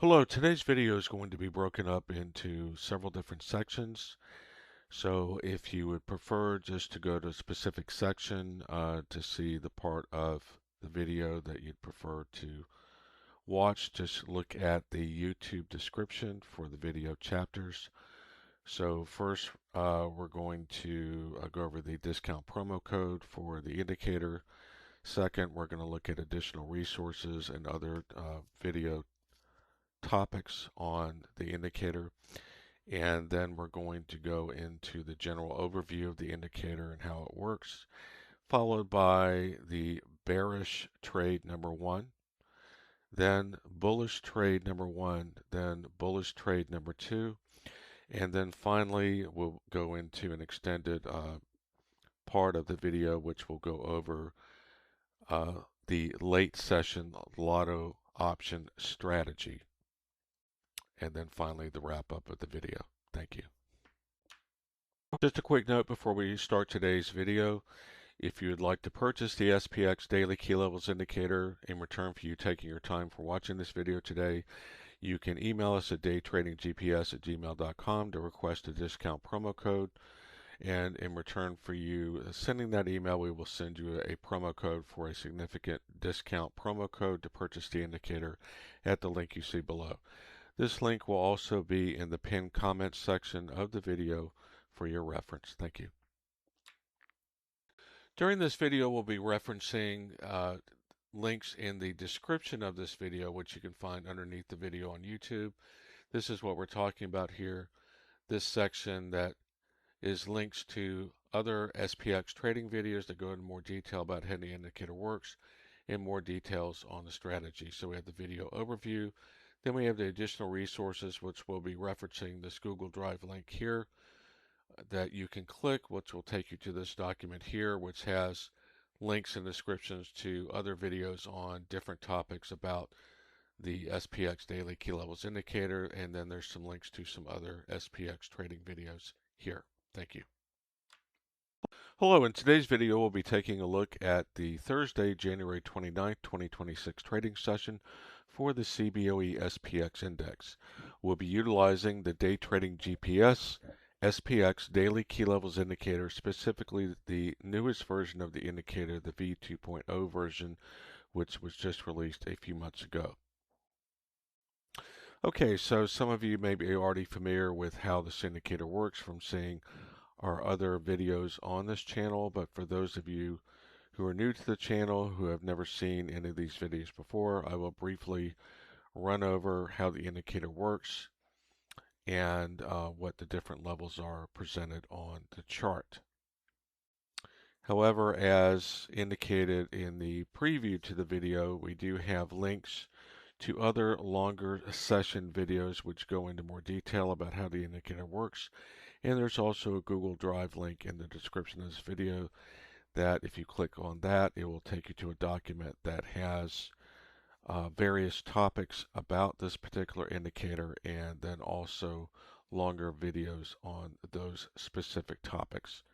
Hello, today's video is going to be broken up into several different sections. So if you would prefer just to go to a specific section to see the part of the video that you'd prefer to watch, just look at the YouTube description for the video chapters. So first, we're going to go over the discount promo code for the indicator. Second, we're going to look at additional resources and other video topics on the indicator, and then we're going to go into the general overview of the indicator and how it works, followed by the bearish trade number one, then bullish trade number one, then bullish trade number two, and then finally we'll go into an extended part of the video which will go over uh, the late session lotto option strategy, and then finally the wrap up of the video. Thank you. Just a quick note before we start today's video. If you would like to purchase the SPX Daily Key Levels Indicator in return for you taking your time for watching this video today, you can email us at daytradinggps@gmail.com to request a discount promo code. And in return for you sending that email, we will send you a promo code for a significant discount promo code to purchase the indicator at the link you see below. This link will also be in the pinned comments section of the video for your reference. Thank you. During this video, we'll be referencing links in the description of this video, which you can find underneath the video on YouTube. This is what we're talking about here. This section that is links to other SPX trading videos that go into more detail about how the indicator works and more details on the strategy. So we have the video overview. Then we have the additional resources, which we'll be referencing this Google Drive link here that you can click, which will take you to this document here, which has links and descriptions to other videos on different topics about the SPX Daily Key Levels Indicator, and then there's some links to some other SPX trading videos here. Thank you. Hello, in today's video we'll be taking a look at the Thursday, January 29th, 2026 trading session for the CBOE SPX Index. We'll be utilizing the Day Trading GPS SPX Daily Key Levels Indicator, specifically the newest version of the indicator, the V2.0 version, which was just released a few months ago. Okay, so some of you may be already familiar with how this indicator works from seeing our other videos on this channel, but for those of you who are new to the channel, who have never seen any of these videos before, I will briefly run over how the indicator works and what the different levels are presented on the chart. However, as indicated in the preview to the video, we do have links to other longer session videos which go into more detail about how the indicator works. And there's also a Google Drive link in the description of this video that if you click on that, it will take you to a document that has various topics about this particular indicator, and then also longer videos on those specific topics.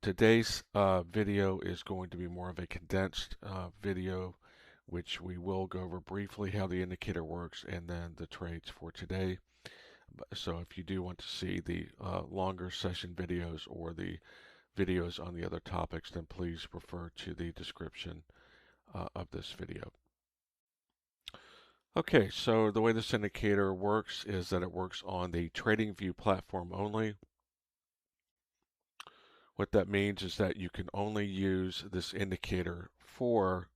Today's video is going to be more of a condensed video, which we will go over briefly how the indicator works and then the trades for today. So if you do want to see the longer session videos or the videos on the other topics, then please refer to the description of this video. Okay, so the way this indicator works is that it works on the TradingView platform only. What that means is that you can only use this indicator for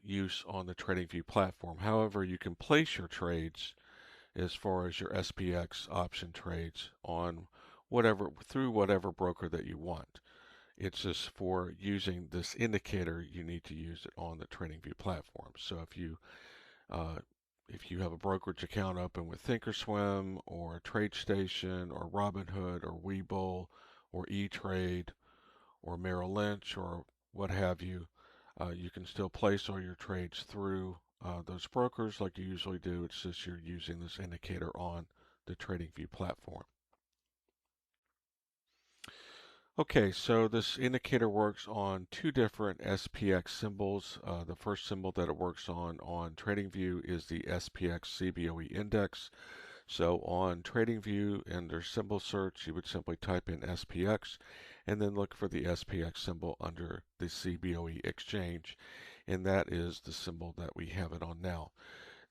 use on the TradingView platform. However, you can place your trades as far as your SPX option trades on through whatever broker that you want. It's just for using this indicator, you need to use it on the TradingView platform. So if you have a brokerage account open with Thinkorswim or TradeStation or Robinhood or Webull or E-Trade or Merrill Lynch or what have you, you can still place all your trades through those brokers like you usually do. It's just you're using this indicator on the TradingView platform. Okay, so this indicator works on two different SPX symbols. The first symbol that it works on TradingView is the SPX CBOE index. So on TradingView under symbol search, you would simply type in SPX and then look for the SPX symbol under the CBOE exchange, and that is the symbol that we have it on now.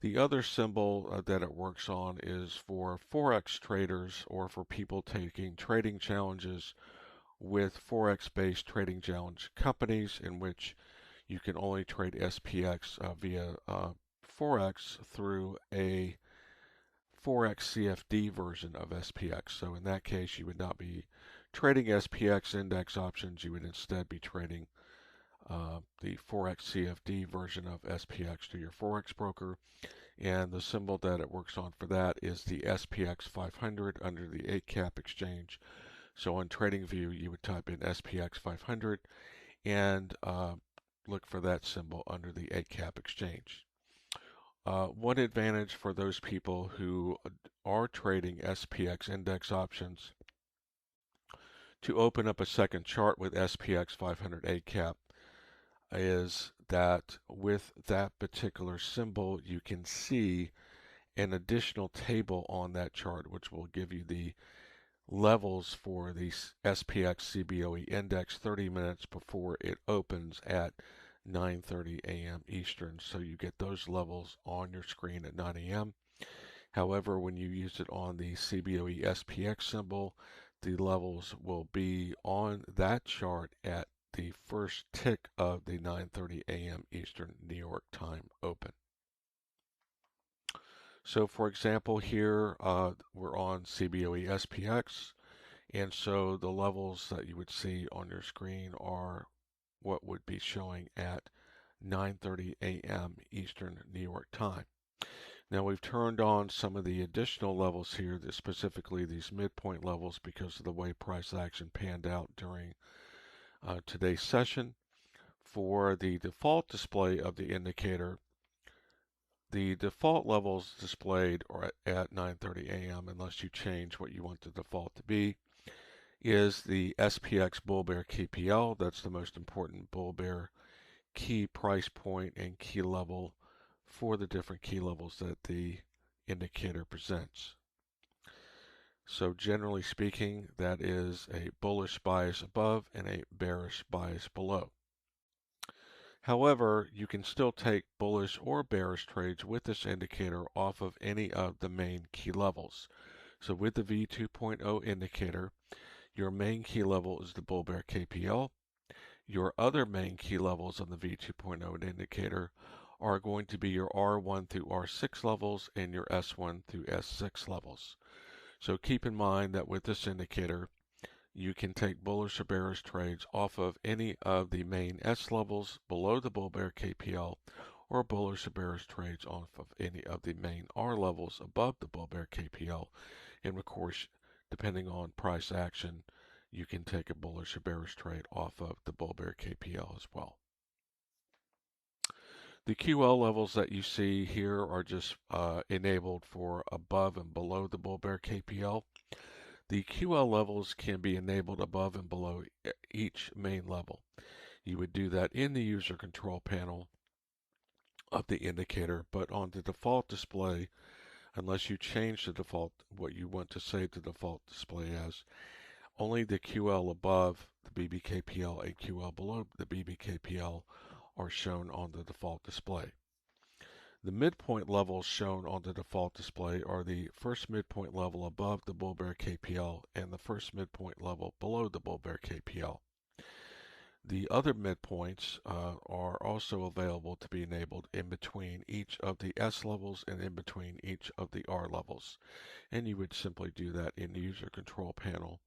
The other symbol that it works on is for Forex traders or for people taking trading challenges with Forex-based trading challenge companies in which you can only trade SPX via Forex through a Forex CFD version of SPX. So in that case, you would not be trading SPX index options. You would instead be trading the Forex CFD version of SPX to your Forex broker. And the symbol that it works on for that is the SPX 500 under the 8-cap exchange. So on TradingView, you would type in SPX 500 and look for that symbol under the 8-cap exchange. One advantage for those people who are trading SPX index options to open up a second chart with SPX 500 8-cap is that with that particular symbol, you can see an additional table on that chart, which will give you the levels for the SPX CBOE index 30 minutes before it opens at 9:30 a.m. Eastern. So you get those levels on your screen at 9 a.m. However, when you use it on the CBOE SPX symbol, the levels will be on that chart at the first tick of the 9:30 a.m. Eastern New York time open. So for example here, we're on CBOE SPX, and so the levels that you would see on your screen are what would be showing at 9:30 a.m. Eastern New York time. Now we've turned on some of the additional levels here, specifically these midpoint levels, because of the way price action panned out during today's session. For the default display of the indicator, the default levels displayed are at 9:30 a.m. unless you change what you want the default to be, is the SPX Bull Bear KPL. That's the most important Bull Bear key price point and key level for the different key levels that the indicator presents. So generally speaking, that is a bullish bias above and a bearish bias below. However, you can still take bullish or bearish trades with this indicator off of any of the main key levels. So with the V2.0 indicator, your main key level is the Bull Bear KPL. Your other main key levels on the V2.0 indicator are going to be your R1 through R6 levels and your S1 through S6 levels. So keep in mind that with this indicator, you can take bullish or bearish trades off of any of the main S levels below the Bull Bear KPL, or bullish or bearish trades off of any of the main R levels above the Bull Bear KPL. And of course, depending on price action, you can take a bullish or bearish trade off of the Bull Bear KPL as well. The QL levels that you see here are just enabled for above and below the Bull Bear KPL. The QL levels can be enabled above and below each main level. You would do that in the user control panel of the indicator, but on the default display, unless you change the default, what you want to save the default display as, only the QL above the BBKPL and QL below the BBKPL are shown on the default display. The midpoint levels shown on the default display are the first midpoint level above the Bull Bear KPL and the first midpoint level below the Bull Bear KPL. The other midpoints are also available to be enabled in between each of the S levels and in between each of the R levels. And you would simply do that in the user control panel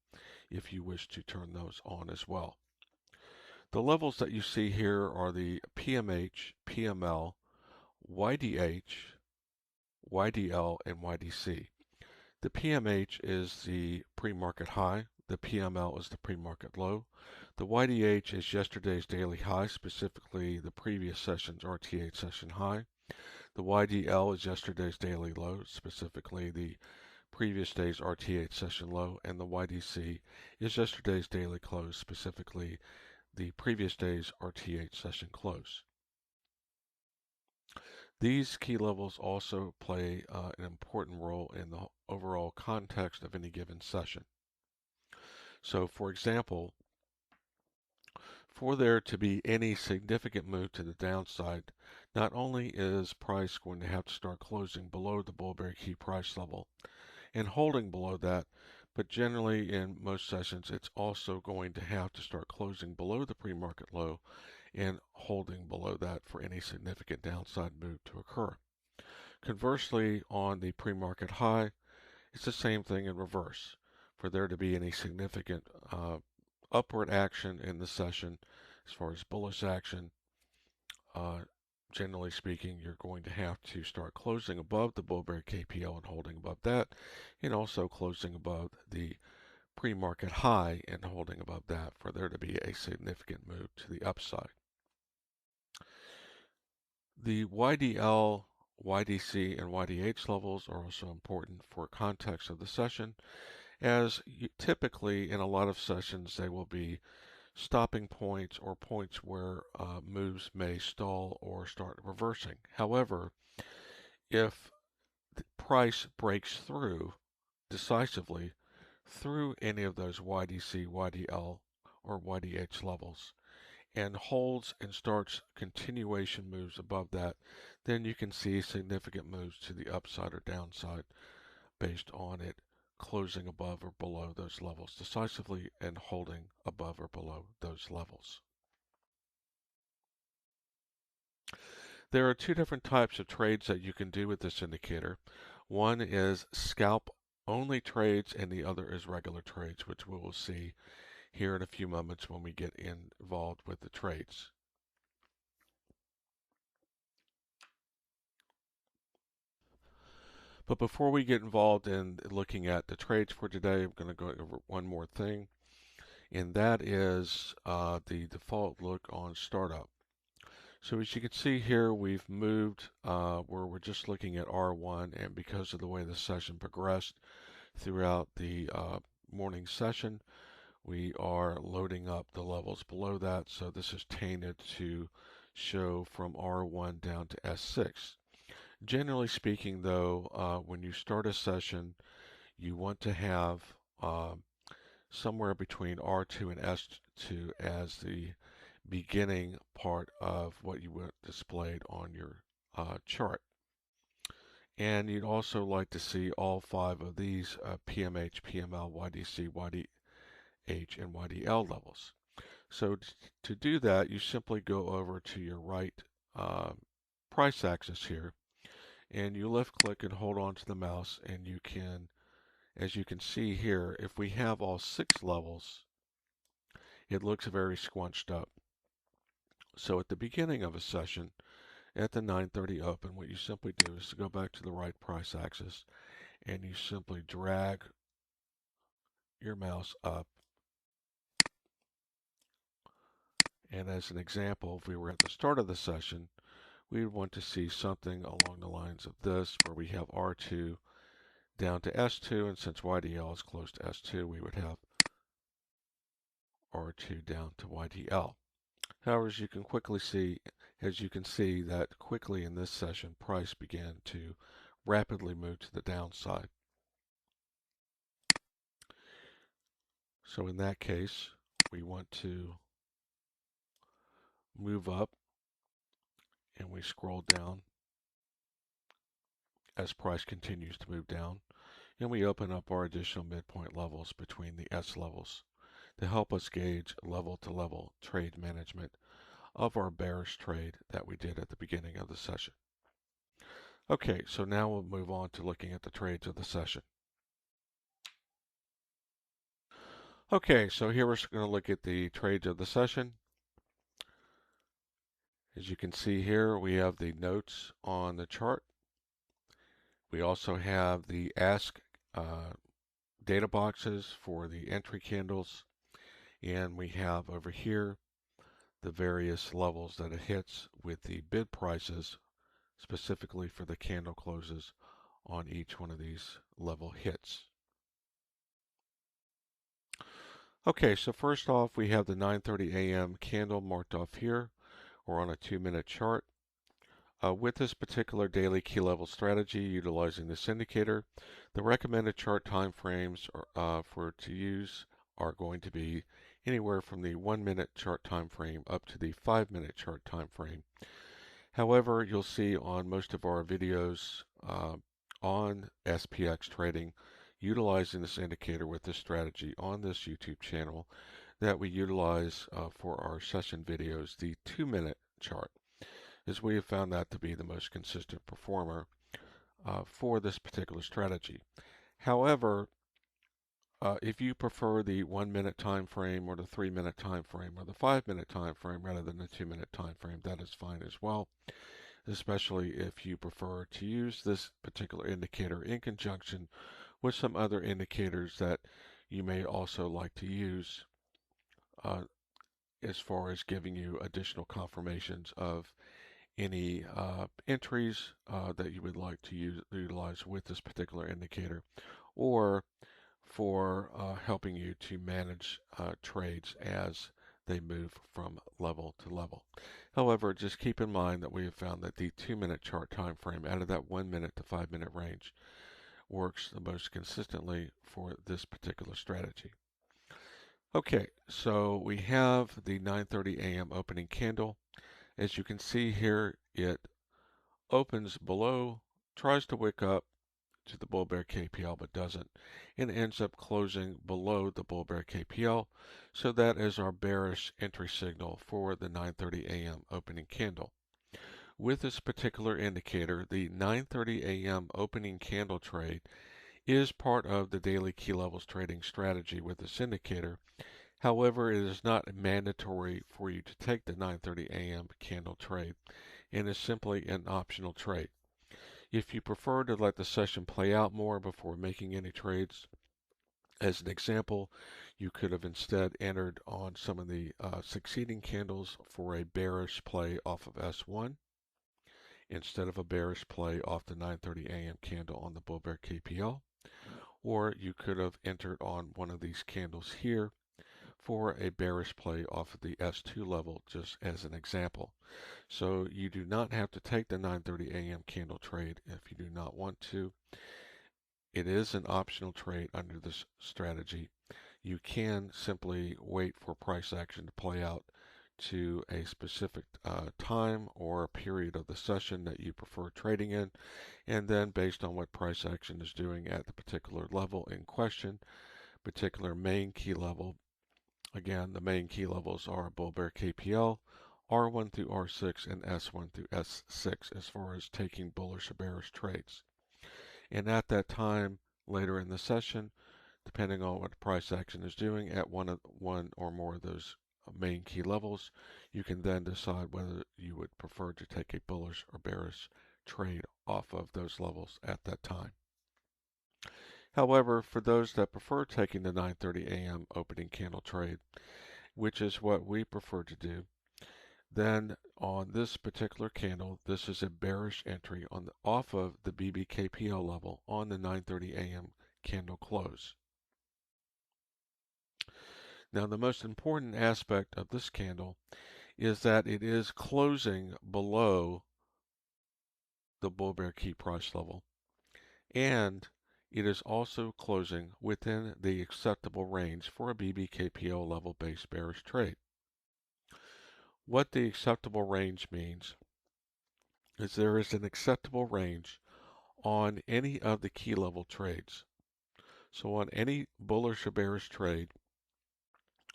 if you wish to turn those on as well. The levels that you see here are the PMH, PML, YDH, YDL, and YDC. The PMH is the pre-market high. The PML is the pre-market low. The YDH is yesterday's daily high, specifically the previous session's RTH session high. The YDL is yesterday's daily low, specifically the previous day's RTH session low, and the YDC is yesterday's daily close, specifically the previous day's RTH session close. These key levels also play an important role in the overall context of any given session. So, for example, for there to be any significant move to the downside, not only is price going to have to start closing below the bull bear key price level and holding below that, but generally in most sessions it's also going to have to start closing below the pre-market low and holding below that for any significant downside move to occur. Conversely, on the pre-market high, it's the same thing in reverse. For there to be any significant upward action in the session, as far as bullish action, generally speaking, you're going to have to start closing above the bull bear KPL and holding above that, and also closing above the pre-market high and holding above that for there to be a significant move to the upside. The YDL, YDC, and YDH levels are also important for context of the session, as typically in a lot of sessions they will be stopping points or points where moves may stall or start reversing. However, if the price breaks through decisively through any of those YDC, YDL, or YDH levels and holds and starts continuation moves above that, then you can see significant moves to the upside or downside based on it closing above or below those levels decisively and holding above or below those levels. There are two different types of trades that you can do with this indicator. One is scalp only trades and the other is regular trades, which we will see here in a few moments when we get involved with the trades. But before we get involved in looking at the trades for today, I'm going to go over one more thing, and that is the default look on startup. So as you can see here, we've moved where we're just looking at R1, and because of the way the session progressed throughout the morning session, we are loading up the levels below that. So this is tainted to show from R1 down to S6. Generally speaking, though, when you start a session, you want to have somewhere between R2 and S2 as the beginning part of what you want displayed on your chart. And you'd also like to see all 5 of these PMH, PML, YDC, YDH, and YDL levels. So to do that, you simply go over to your right price axis here, and you left click and hold on to the mouse, and you can, as you can see here, if we have all 6 levels, it looks very squunched up. So at the beginning of a session, at the 9:30 open, what you simply do is to go back to the right price axis, and you simply drag your mouse up. And as an example, if we were at the start of the session, we would want to see something along the lines of this, where we have R2 down to S2, and since YDL is close to S2, we would have R2 down to YDL. However, as you can see that quickly in this session, price began to rapidly move to the downside. So in that case, we want to move up, and we scroll down as price continues to move down, and we open up our additional midpoint levels between the S levels to help us gauge level-to-level trade management of our bearish trade that we did at the beginning of the session. Okay, so now we'll move on to looking at the trades of the session. Okay, so here we're going to look at the trades of the session. As you can see here, we have the notes on the chart. We also have the ask data boxes for the entry candles, and we have over here the various levels that it hits with the bid prices specifically for the candle closes on each one of these level hits. Okay, so first off, we have the 9:30 a.m. candle marked off here. We're on a 2-minute chart. With this particular daily key level strategy utilizing this indicator, the recommended chart time frames to use are going to be anywhere from the 1-minute chart time frame up to the 5-minute chart time frame. However, you'll see on most of our videos on SPX trading utilizing this indicator with this strategy on this YouTube channel that we utilize for our session videos, the 2-minute chart, as we have found that to be the most consistent performer for this particular strategy. However, if you prefer the 1-minute time frame or the 3-minute time frame or the 5-minute time frame rather than the 2-minute time frame, that is fine as well, especially if you prefer to use this particular indicator in conjunction with some other indicators that you may also like to use as far as giving you additional confirmations of any entries that you would like to utilize with this particular indicator, or for helping you to manage trades as they move from level to level. However, just keep in mind that we have found that the 2-minute chart time frame out of that 1-minute to 5-minute range works the most consistently for this particular strategy. Okay, so we have the 9:30 a.m. opening candle. As you can see here, it opens below, tries to wick up to the bull bear KPL but doesn't, and ends up closing below the bull bear KPL. So that is our bearish entry signal for the 9:30 a.m. opening candle. With this particular indicator, the 9:30 a.m. opening candle trade is part of the daily key levels trading strategy with this indicator. However, it is not mandatory for you to take the 9:30 a.m. candle trade and is simply an optional trade. If you prefer to let the session play out more before making any trades, as an example, you could have instead entered on some of the succeeding candles for a bearish play off of S1 instead of a bearish play off the 9:30 a.m. candle on the bull bear KPL. Or you could have entered on one of these candles here for a bearish play off of the S2 level, just as an example. So you do not have to take the 9:30 a.m. candle trade if you do not want to. It is an optional trade under this strategy. You can simply wait for price action to play out to a specific time or period of the session that you prefer trading in, and then based on what price action is doing at the particular level in question, particular main key level. Again, the main key levels are bull bear KPL, R1 through R6, and S1 through S6 as far as taking bullish or bearish trades. And at that time, later in the session, depending on what price action is doing at one or more of those main key levels, you can then decide whether you would prefer to take a bullish or bearish trade off of those levels at that time. However, for those that prefer taking the 9:30 a.m. opening candle trade, which is what we prefer to do, then on this particular candle, this is a bearish entry off of the BBKPL level on the 9:30 a.m. candle close. Now, the most important aspect of this candle is that it is closing below the bull bear key price level, and it is also closing within the acceptable range for a BBKPL level based bearish trade. What the acceptable range means is there is an acceptable range on any of the key level trades. So on any bullish or bearish trade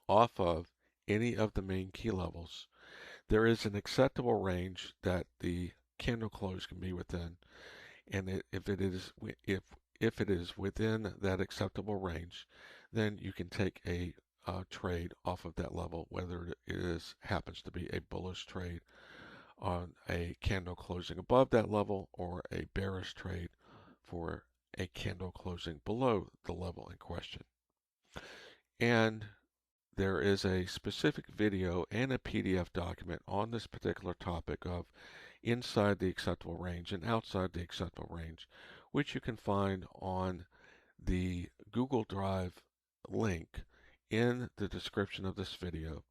off of any of the main key levels, there is an acceptable range that the candle close can be within, and if it is within that acceptable range, then you can take a trade off of that level, whether it happens to be a bullish trade on a candle closing above that level or a bearish trade for a candle closing below the level in question. And there is a specific video and a PDF document on this particular topic of inside the acceptable range and outside the acceptable range, which you can find on the Google Drive link in the description of this video,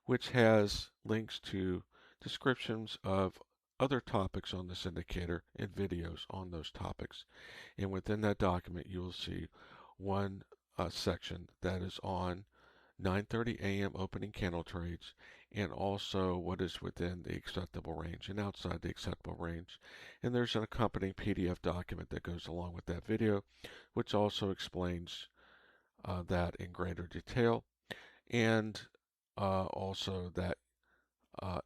which has links to descriptions of other topics on this indicator and videos on those topics. And within that document, you will see one section that is on 9:30 a.m. opening candle trades, and also what is within the acceptable range and outside the acceptable range. And there's an accompanying PDF document that goes along with that video, which also explains that in greater detail, and also that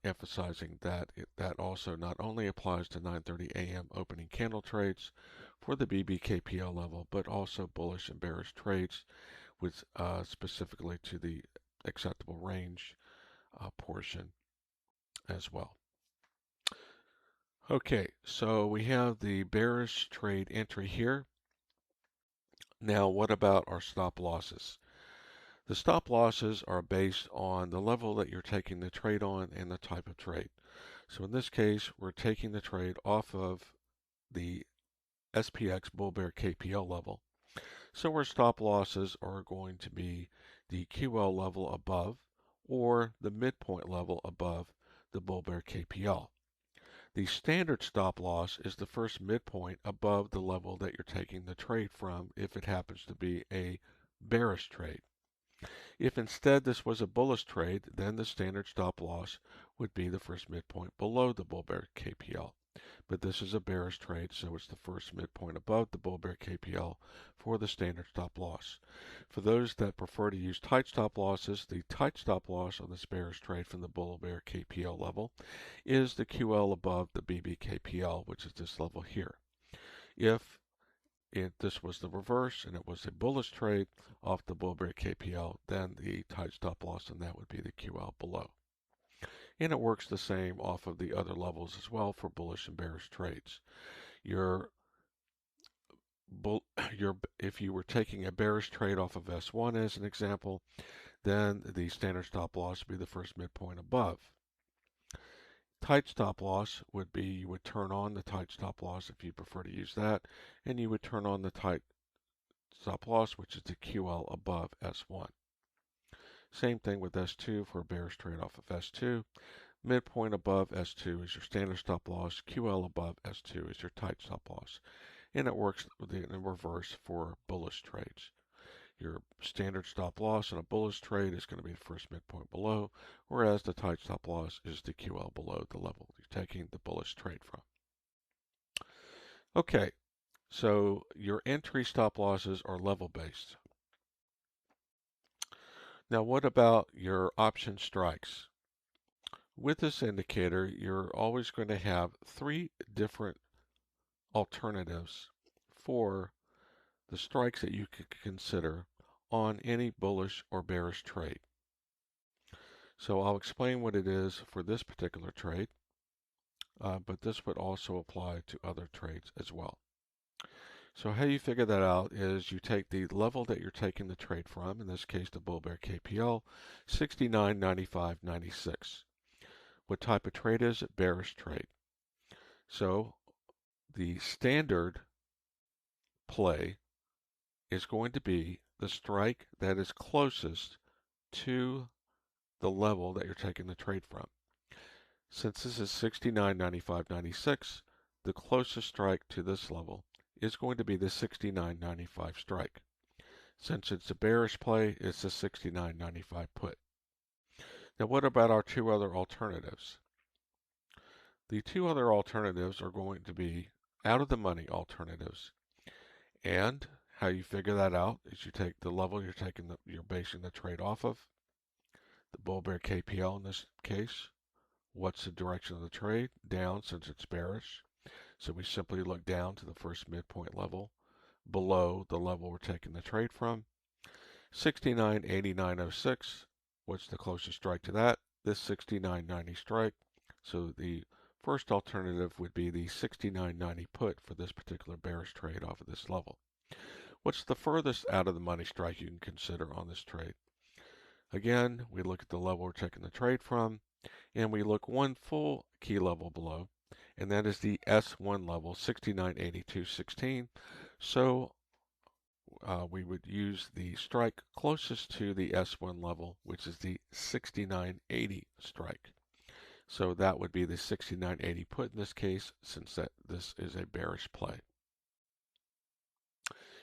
emphasizing that that also not only applies to 9:30 a.m. opening candle trades for the BBKPL level, but also bullish and bearish trades with specifically to the acceptable range portion as well. Okay, so we have the bearish trade entry here. Now, what about our stop losses? The stop losses are based on the level that you're taking the trade on and the type of trade. So in this case, we're taking the trade off of the SPX Bull Bear KPL level. So our stop losses are going to be the QL level above or the midpoint level above the Bull Bear KPL. The standard stop loss is the first midpoint above the level that you're taking the trade from if it happens to be a bearish trade. If instead this was a bullish trade, then the standard stop loss would be the first midpoint below the Bull Bear KPL. But this is a bearish trade, so it's the first midpoint above the Bull Bear KPL for the standard stop loss. For those that prefer to use tight stop losses, the tight stop loss on this bearish trade from the Bull Bear KPL level is the QL above the BBKPL, which is this level here. If this was the reverse and it was a bullish trade off the Bull Bear KPL, then the tight stop loss on that would be the QL below. And it works the same off of the other levels as well for bullish and bearish trades. If you were taking a bearish trade off of S1 as an example, then the standard stop loss would be the first midpoint above. Tight stop loss would be you would turn on the tight stop loss if you prefer to use that, and you would turn on the tight stop loss, which is the QL above S1. Same thing with S2 for a bearish trade off of S2. Midpoint above S2 is your standard stop loss. QL above S2 is your tight stop loss. And it works in reverse for bullish trades. Your standard stop loss in a bullish trade is going to be the first midpoint below, whereas the tight stop loss is the QL below the level you're taking the bullish trade from. Okay, so your entry stop losses are level based. Now what about your option strikes? With this indicator, you're always going to have three different alternatives for the strikes that you could consider on any bullish or bearish trade. So I'll explain what it is for this particular trade, but this would also apply to other trades as well. So how you figure that out is you take the level that you're taking the trade from, in this case the Bull Bear KPL, 69.95.96. What type of trade is it? Bearish trade. So the standard play is going to be the strike that is closest to the level that you're taking the trade from. Since this is 69.95.96, the closest strike to this level is going to be the 69.95 strike. Since it's a bearish play, it's a 69.95 put. Now what about our two other alternatives? The two other alternatives are going to be out of the money alternatives. And how you figure that out is you take the level you're basing the trade off of, the Bull Bear KPL in this case. What's the direction of the trade? Down, since it's bearish. So we simply look down to the first midpoint level below the level we're taking the trade from. 69.8906. What's the closest strike to that? This 69.90 strike. So the first alternative would be the 69.90 put for this particular bearish trade off of this level. What's the furthest out of the money strike you can consider on this trade? Again, we look at the level we're taking the trade from, and we look one full key level below, and that is the S1 level, 69.8216. So we would use the strike closest to the S1 level, which is the 69.80 strike. So that would be the 69.80 put in this case, since this is a bearish play.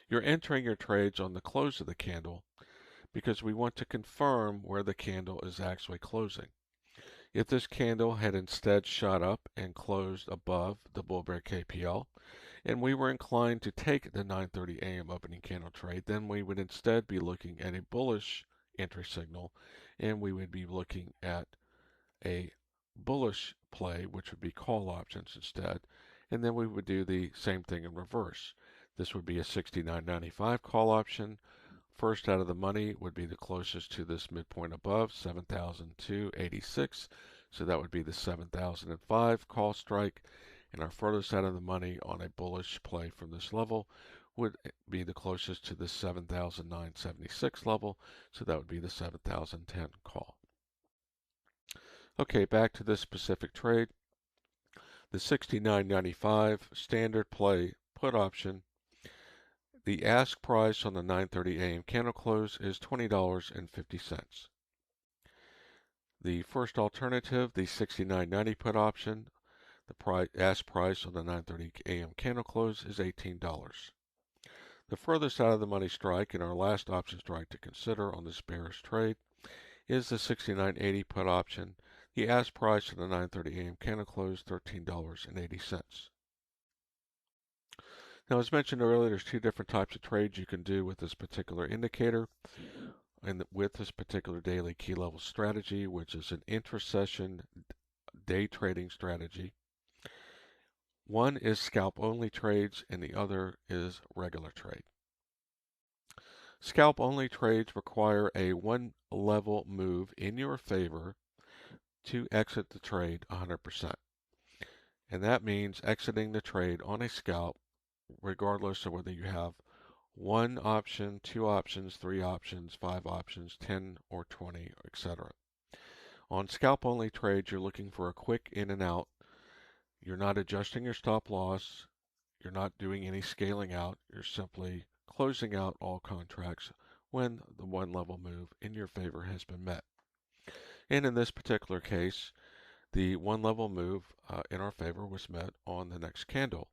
You're entering your trades on the close of the candle because we want to confirm where the candle is actually closing. If this candle had instead shot up and closed above the bull bear KPL, and we were inclined to take the 9:30 a.m. opening candle trade, then we would instead be looking at a bullish entry signal, and we would be looking at a bullish play, which would be call options instead, and then we would do the same thing in reverse. This would be a 69.95 call option. First out of the money would be the closest to this midpoint above, 7,286. So that would be the 7,005 call strike. And our furthest out of the money on a bullish play from this level would be the closest to the 7,976 level. So that would be the 7,010 call. Okay, back to this specific trade. The 69.95 standard play put option. The ask price on the 9:30 a.m. candle close is $20.50. The first alternative, the 69.90 put option, the ask price on the 9:30 a.m. candle close is $18. The furthest out of the money strike and our last option strike to consider on this bearish trade is the 69.80 put option. The ask price on the 9:30 a.m. candle close $13.80. Now, as mentioned earlier, there's two different types of trades you can do with this particular indicator and with this particular daily key level strategy, which is an intra-session day trading strategy. One is scalp only trades and the other is regular trade. Scalp only trades require a one level move in your favor to exit the trade 100%. And that means exiting the trade on a scalp regardless of whether you have one option, two options, three options, 5 options, 10 or 20, etc. On scalp only trades, you're looking for a quick in and out. You're not adjusting your stop loss. You're not doing any scaling out. You're simply closing out all contracts when the one level move in your favor has been met. And in this particular case, the one level move in our favor was met on the next candle.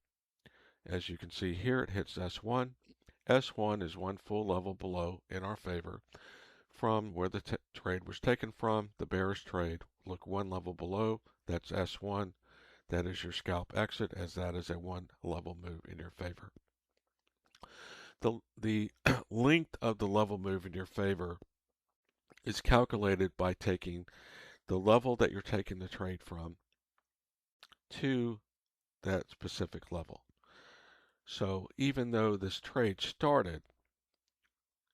As you can see here, it hits S1. S1 is one full level below in our favor from where the trade was taken from, the bearish trade. Look one level below, that's S1. That is your scalp exit, as that is a one level move in your favor. The length of the level move in your favor is calculated by taking the level that you're taking the trade from to that specific level. So even though this trade started,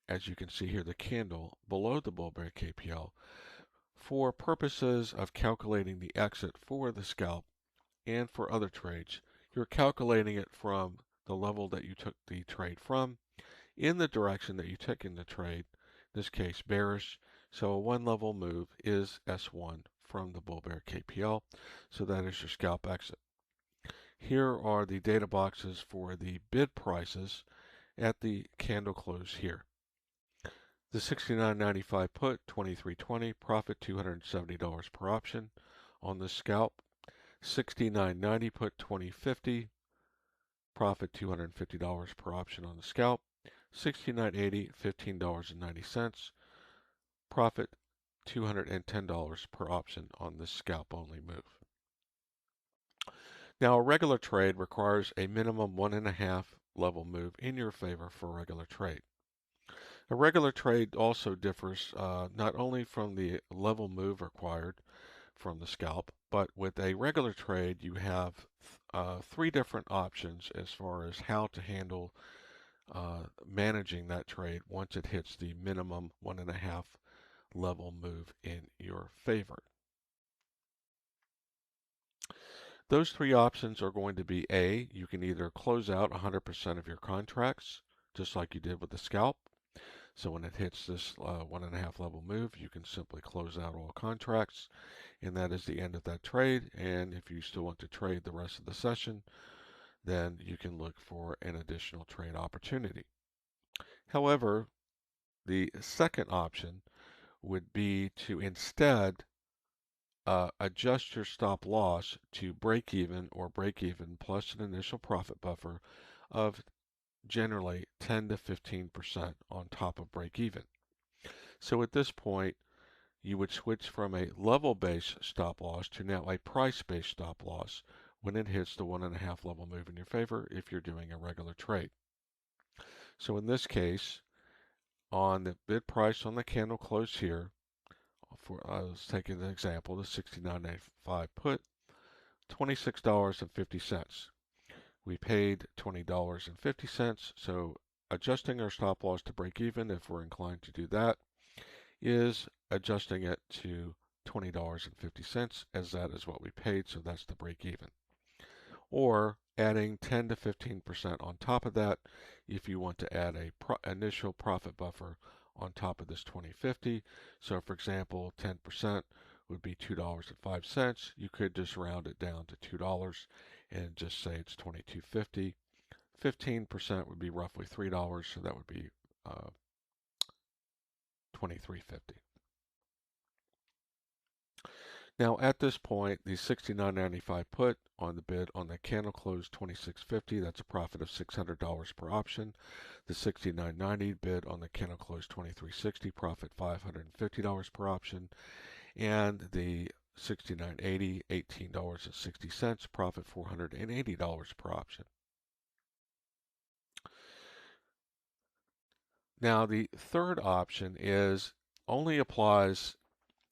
as you can see here, the candle below the bull bear KPL, for purposes of calculating the exit for the scalp and for other trades, you're calculating it from the level that you took the trade from in the direction that you took in the trade, in this case bearish. So a one level move is S1 from the bull bear KPL. So that is your scalp exit. Here are the data boxes for the bid prices at the candle close here. The 69.95 put, 23.20, profit $270 per option on the scalp. 69.90 put, 20.50, profit $250 per option on the scalp. 69.80, $15.90, profit $210 per option on this scalp only move. Now, a regular trade requires a minimum 1.5 level move in your favor for a regular trade. A regular trade also differs not only from the level move required from the scalp, but with a regular trade you have three different options as far as how to handle managing that trade once it hits the minimum 1.5 level move in your favor. Those three options are going to be A, you can either close out 100% of your contracts, just like you did with the scalp. So when it hits this 1.5 level move, you can simply close out all contracts, and that is the end of that trade. And if you still want to trade the rest of the session, then you can look for an additional trade opportunity. However, the second option would be to instead adjust your stop loss to break even or break even plus an initial profit buffer of generally 10 to 15% on top of break even. So at this point, you would switch from a level-based stop loss to now a price-based stop loss when it hits the 1.5 level move in your favor if you're doing a regular trade. So in this case, on the bid price on the candle close here, I was taking an example, the 69.95 put, $26.50. We paid $20.50, so adjusting our stop loss to break even, if we're inclined to do that, is adjusting it to $20.50, as that is what we paid, so that's the break even. Or adding 10 to 15% on top of that if you want to add a initial profit buffer on top of this 20.50. So for example, 10% would be $2.05. You could just round it down to $2 and just say it's $22.50. 15% would be roughly $3, so that would be $23.50. Now at this point, the 69.95 put on the bid on the candle close 26.50, that's a profit of $600 per option. The 69.90 bid on the candle close 23.60, profit $550 per option. And the 69.80, $18.60, profit $480 per option. Now the third option only applies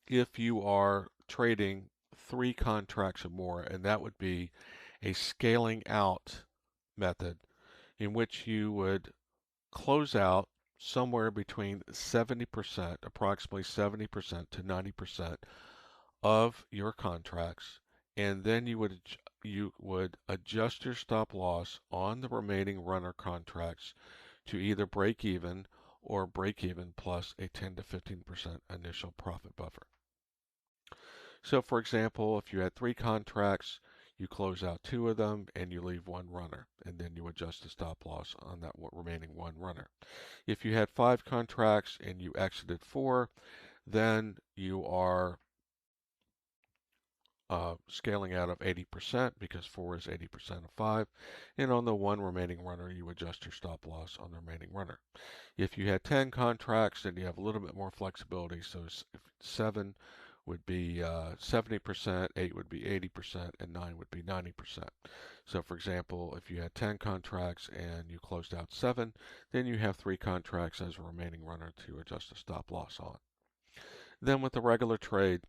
if you are trading 3 contracts or more, and that would be a scaling out method in which you would close out somewhere between 70%, approximately 70% to 90% of your contracts, and then you would adjust your stop loss on the remaining runner contracts to either break even or break even plus a 10 to 15% initial profit buffer. So for example, if you had 3 contracts, you close out 2 of them and you leave 1 runner, and then you adjust the stop loss on that remaining 1 runner. If you had 5 contracts and you exited 4, then you are scaling out of 80% because 4 is 80% of 5, and on the 1 remaining runner, you adjust your stop loss on the remaining runner. If you had 10 contracts, then you have a little bit more flexibility, so 7 would be 70%, 8 would be 80%, and 9 would be 90%. So for example, if you had 10 contracts and you closed out 7, then you have 3 contracts as a remaining runner to adjust the stop loss on. Then with the regular trade,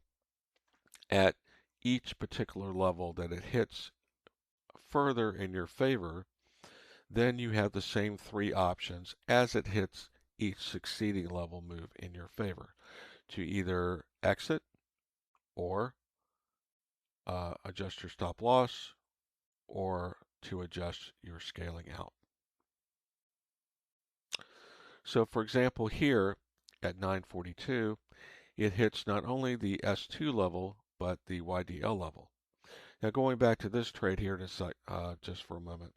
at each particular level that it hits further in your favor, then you have the same 3 options as it hits each succeeding level move in your favor to either exit or adjust your stop loss or to adjust your scaling out. So for example here at 942, it hits not only the S2 level but the YDL level. Now going back to this trade here just for a moment,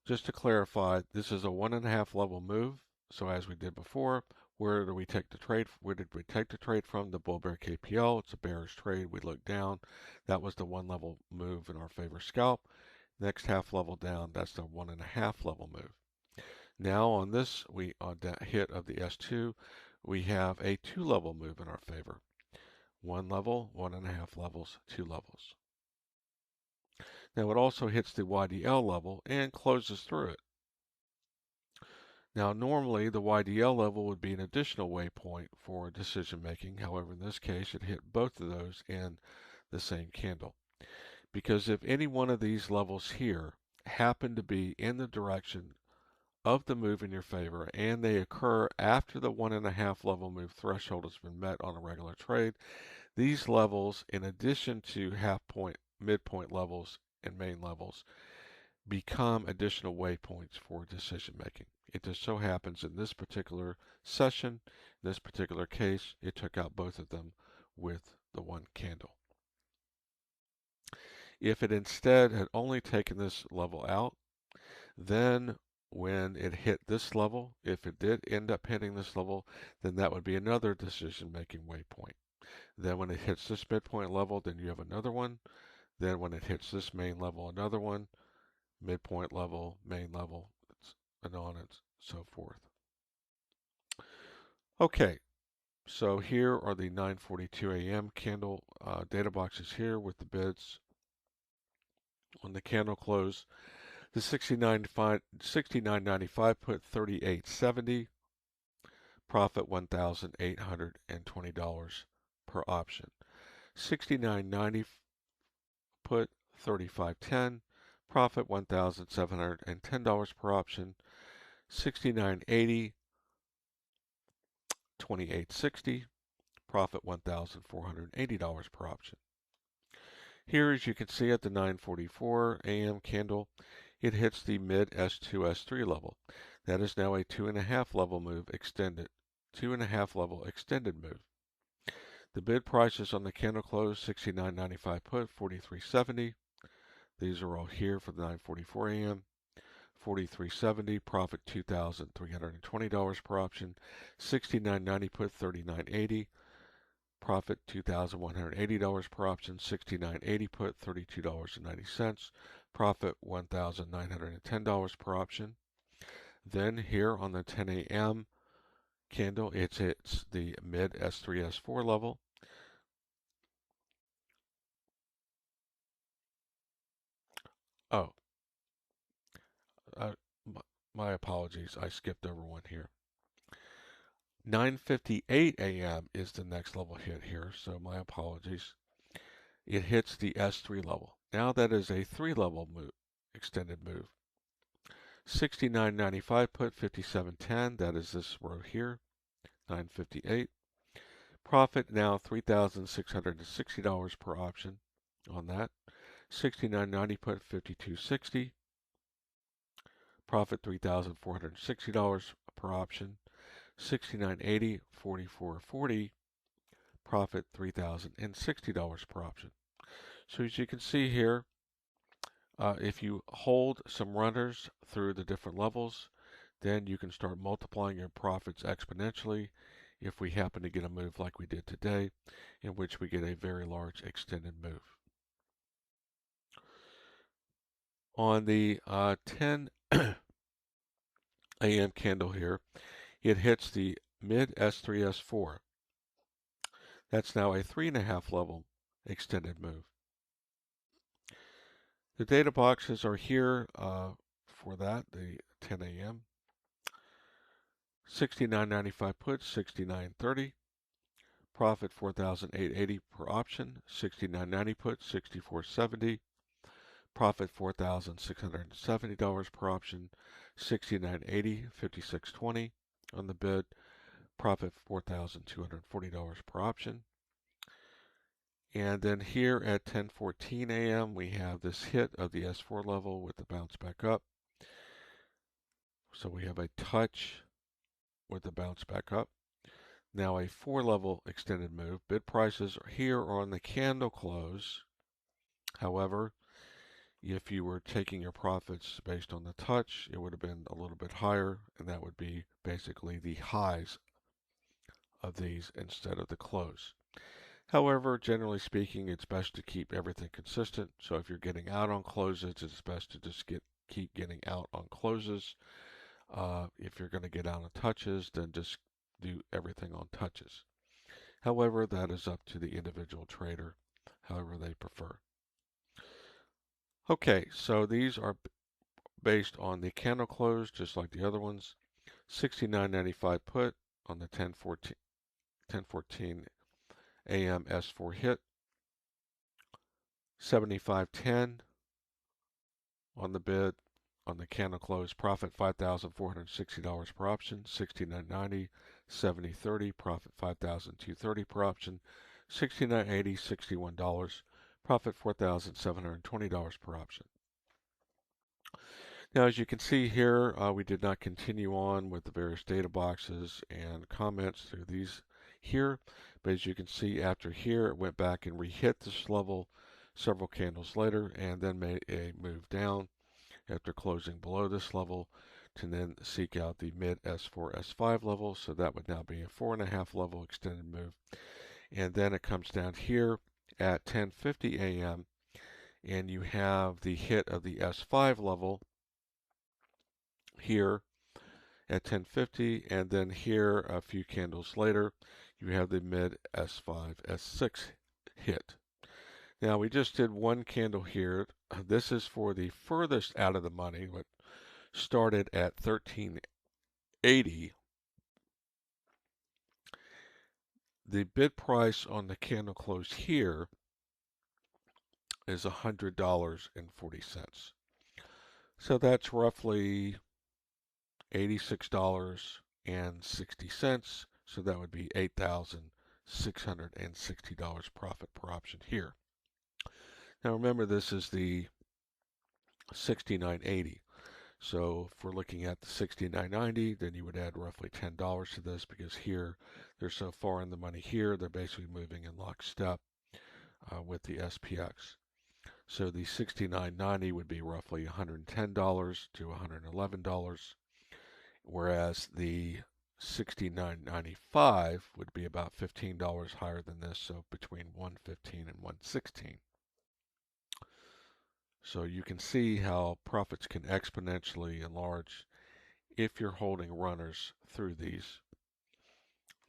just to clarify, this is a 1.5 level move. So as we did before, where did we take the trade? Where did we take the trade from? The bull bear KPL. It's a bearish trade. We look down. That was the 1 level move in our favor scalp. Next half level down, that's the 1.5 level move. Now on this, on that hit of the S2, we have a 2 level move in our favor. 1 level, 1.5 levels, 2 levels. Now it also hits the YDL level and closes through it. Now normally the YDL level would be an additional waypoint for decision making. However, in this case it hit both of those in the same candle. Because if any one of these levels here happen to be in the direction of the move in your favor and they occur after the 1.5 level move threshold has been met on a regular trade, these levels, in addition to half point, midpoint levels, and main levels, become additional waypoints for decision making. It just so happens in this particular session, in this particular case, it took out both of them with the one candle. If it instead had only taken this level out, then when it hit this level, if it did end up hitting this level, then that would be another decision-making waypoint. Then when it hits this midpoint level, then you have another one. Then when it hits this main level, another one, midpoint level, main level, and on and so forth. Okay, so here are the 9:42 a.m. candle data boxes here with the bids on the candle close. The 69.95 put 38.70, profit $1,820 per option. 69.90 put 35.10, profit $1,710 per option. 69.80 28.60, profit $1,480 per option. Here, as you can see at the 9:44 a.m. candle, it hits the mid S2, S3 level. That is now a 2.5 level move extended. 2.5 level extended move. The bid prices on the candle close, 69.95 put, 43.70. These are all here for the 9:44 a.m. 43.70, profit $2,320 per option. 69.90 put, 39.80. Profit $2,180 per option. 69.80 put, $32.90. Profit $1,910 per option. Then here on the 10 a.m. candle, it hits the mid S3, S4 level. Oh, uh, my apologies. I skipped over one here. 9:58 a.m. is the next level hit here, so my apologies. It hits the S3 level. Now that is a 3-level move, extended move. 69.95 put, 57.10. That is this row here. 9:58. Profit now $3,660 per option on that. 69.90 put, 52.60. Profit $3,460 per option. 69.80, 44.40. Profit $3,060 per option. So as you can see here, if you hold some runners through the different levels, then you can start multiplying your profits exponentially if we happen to get a move like we did today, in which we get a very large extended move. On the 10 a.m. candle here, it hits the mid S3, S4. That's now a 3.5 level extended move. The data boxes are here for that, the 10 a.m. 69.95 put, 69.30. Profit $4,880 per option. 69.90 put, 64.70. Profit $4,670 per option. 69.80, 56.20 on the bid. Profit $4,240 per option. And then here at 10:14 a.m. we have this hit of the S4 level with the bounce back up. So we have a touch with the bounce back up. Now a 4-level extended move. Bid prices are here on the candle close. However, if you were taking your profits based on the touch, it would have been a little bit higher, and that would be basically the highs of these instead of the close. However, generally speaking, it's best to keep everything consistent. So if you're getting out on closes, it's best to just keep getting out on closes. If you're going to get out on touches, then just do everything on touches. However, that is up to the individual trader, however they prefer. Okay, so these are based on the candle close, just like the other ones. 69.95 put on the 10:14 a.m. S4 hit. 75.10 on the bid on the candle close. Profit $5,460 per option. 69.90, 70.30. Profit $5,230 per option. 69.80, $61. Profit $4,720 per option. Now, as you can see here, we did not continue on with the various data boxes and comments through these here, but as you can see after here, it went back and re-hit this level several candles later and then made a move down after closing below this level to then seek out the mid S4, S5 level. So that would now be a 4.5 level extended move. And then it comes down here at 10:50 a.m. and you have the hit of the S5 level here at 10:50, and then here a few candles later you have the mid S5, S6 hit. Now we just did one candle here. This is for the furthest out of the money, what started at 1380. The bid price on the candle close here is $100.40. So that's roughly $86.60. So that would be $8,660 profit per option here. Now remember, this is the 69.80. So if we're looking at the 69.90, then you would add roughly $10 to this, because here they're so far in the money here, they're basically moving in lockstep with the SPX. So the 69.90 would be roughly $110 to $111, whereas the 69.95 would be about $15 higher than this, so between $115 and $116. So you can see how profits can exponentially enlarge if you're holding runners through these.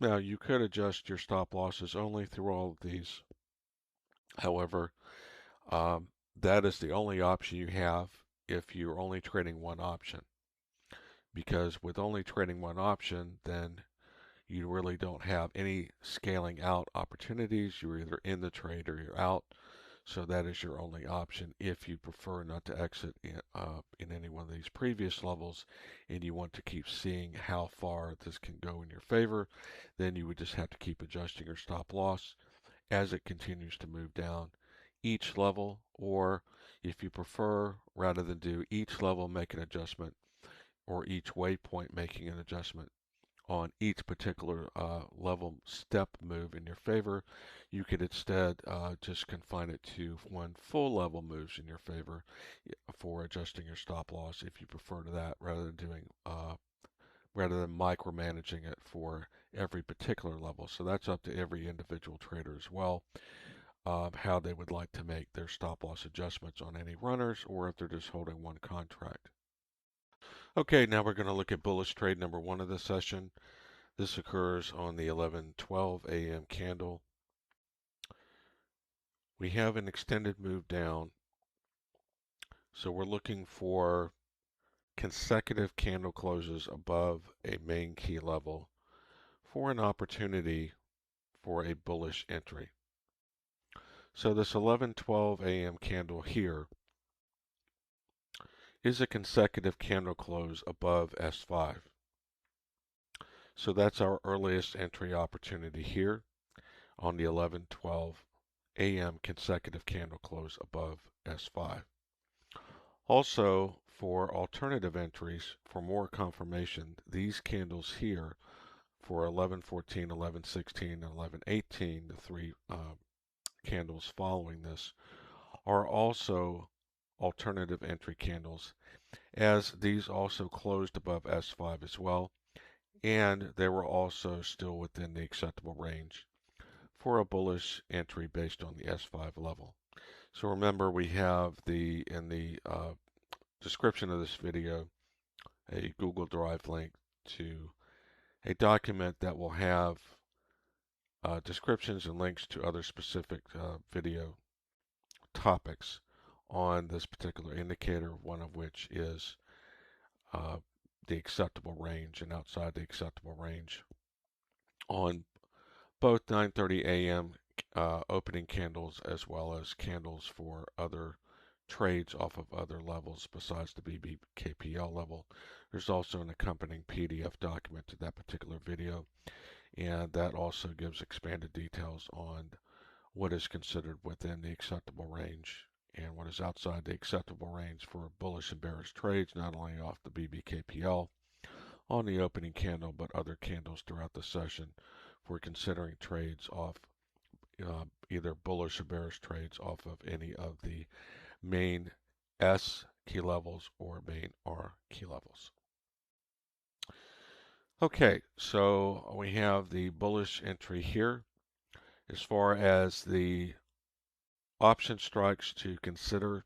Now you could adjust your stop losses only through all of these. However, that is the only option you have if you're only trading one option. Because with only trading one option, then you really don't have any scaling out opportunities. You're either in the trade or you're out. So that is your only option if you prefer not to exit in any one of these previous levels and you want to keep seeing how far this can go in your favor. Then you would just have to keep adjusting your stop loss as it continues to move down each level, or if you prefer, rather than do each level make an adjustment or each waypoint making an adjustment on each particular level step move in your favor, you could instead just confine it to one full level moves in your favor for adjusting your stop loss if you prefer to that, rather than micromanaging it for every particular level. So that's up to every individual trader as well, how they would like to make their stop loss adjustments on any runners, or if they're just holding one contract. Okay, now we're going to look at bullish trade number 1 of the session. This occurs on the 11:12 a.m. candle. We have an extended move down, so we're looking for consecutive candle closes above a main key level for an opportunity for a bullish entry. So this 11:12 a.m. candle here is a consecutive candle close above S5. So that's our earliest entry opportunity here on the 11:12 a.m. consecutive candle close above S5. Also, for alternative entries, for more confirmation, these candles here for 11:14, 11:16, and 11:18, the three candles following this, are also alternative entry candles, as these also closed above S5 as well, and they were also still within the acceptable range for a bullish entry based on the S5 level. So remember, we have in the description of this video a Google Drive link to a document that will have descriptions and links to other specific video topics on this particular indicator, one of which is the acceptable range and outside the acceptable range on both 9:30 a.m. Opening candles, as well as candles for other trades off of other levels besides the BBKPL level. There's also an accompanying PDF document to that particular video, and that also gives expanded details on what is considered within the acceptable range and what is outside the acceptable range for bullish and bearish trades, not only off the BBKPL on the opening candle, but other candles throughout the session for considering trades off either bullish or bearish trades off of any of the main S key levels or main R key levels. Okay, so we have the bullish entry here. As far as the option strikes to consider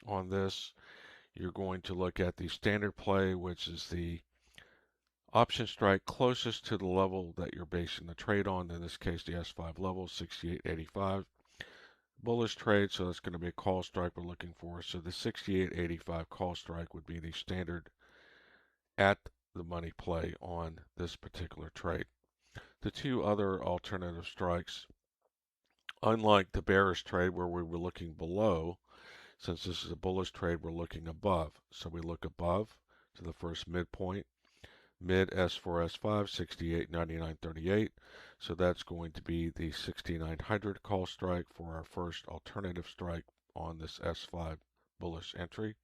on this, you're going to look at the standard play, which is the option strike closest to the level that you're basing the trade on. In this case, the S5 level, 68.85. Bullish trade, so that's going to be a call strike we're looking for. So the 68.85 call strike would be the standard at the money play on this particular trade. The two other alternative strikes, unlike the bearish trade where we were looking below, since this is a bullish trade, we're looking above. So we look above to the first midpoint, mid S4, S5, 68.9938. So that's going to be the 6900 call strike for our first alternative strike on this S5 bullish entry.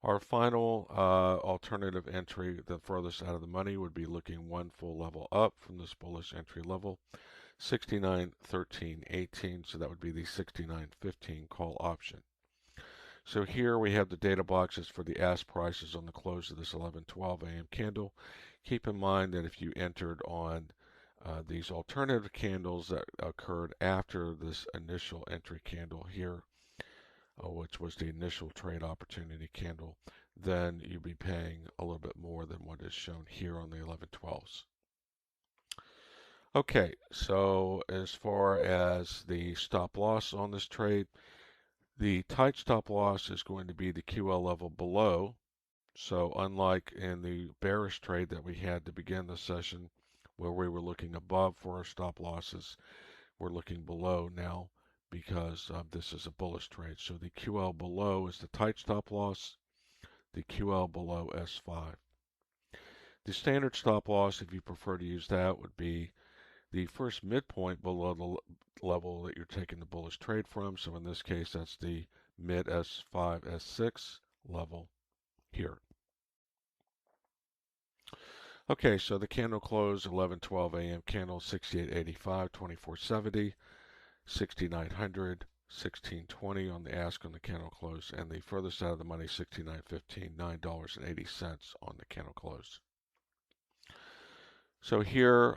Our final alternative entry, the furthest out of the money, would be looking one full level up from this bullish entry level, 69.1318. So that would be the 69.15 call option. So here we have the data boxes for the ask prices on the close of this 11:12 a.m. candle. Keep in mind that if you entered on these alternative candles that occurred after this initial entry candle here, which was the initial trade opportunity candle, then you'd be paying a little bit more than what is shown here on the 11:12s. Okay, so as far as the stop loss on this trade, the tight stop loss is going to be the QL level below. So unlike in the bearish trade that we had to begin the session where we were looking above for our stop losses, we're looking below now because this is a bullish trade. So the QL below is the tight stop loss, the QL below S5. The standard stop loss, if you prefer to use that, would be the first midpoint below the level that you're taking the bullish trade from. So in this case, that's the mid S5, S6 level here. Okay, so the candle closed 11:12 a.m. candle 68.85, 24.70, 6,900, 16.20 on the ask on the candle close, and the furthest out of the money 69.15, $9.80 on the candle close. So here,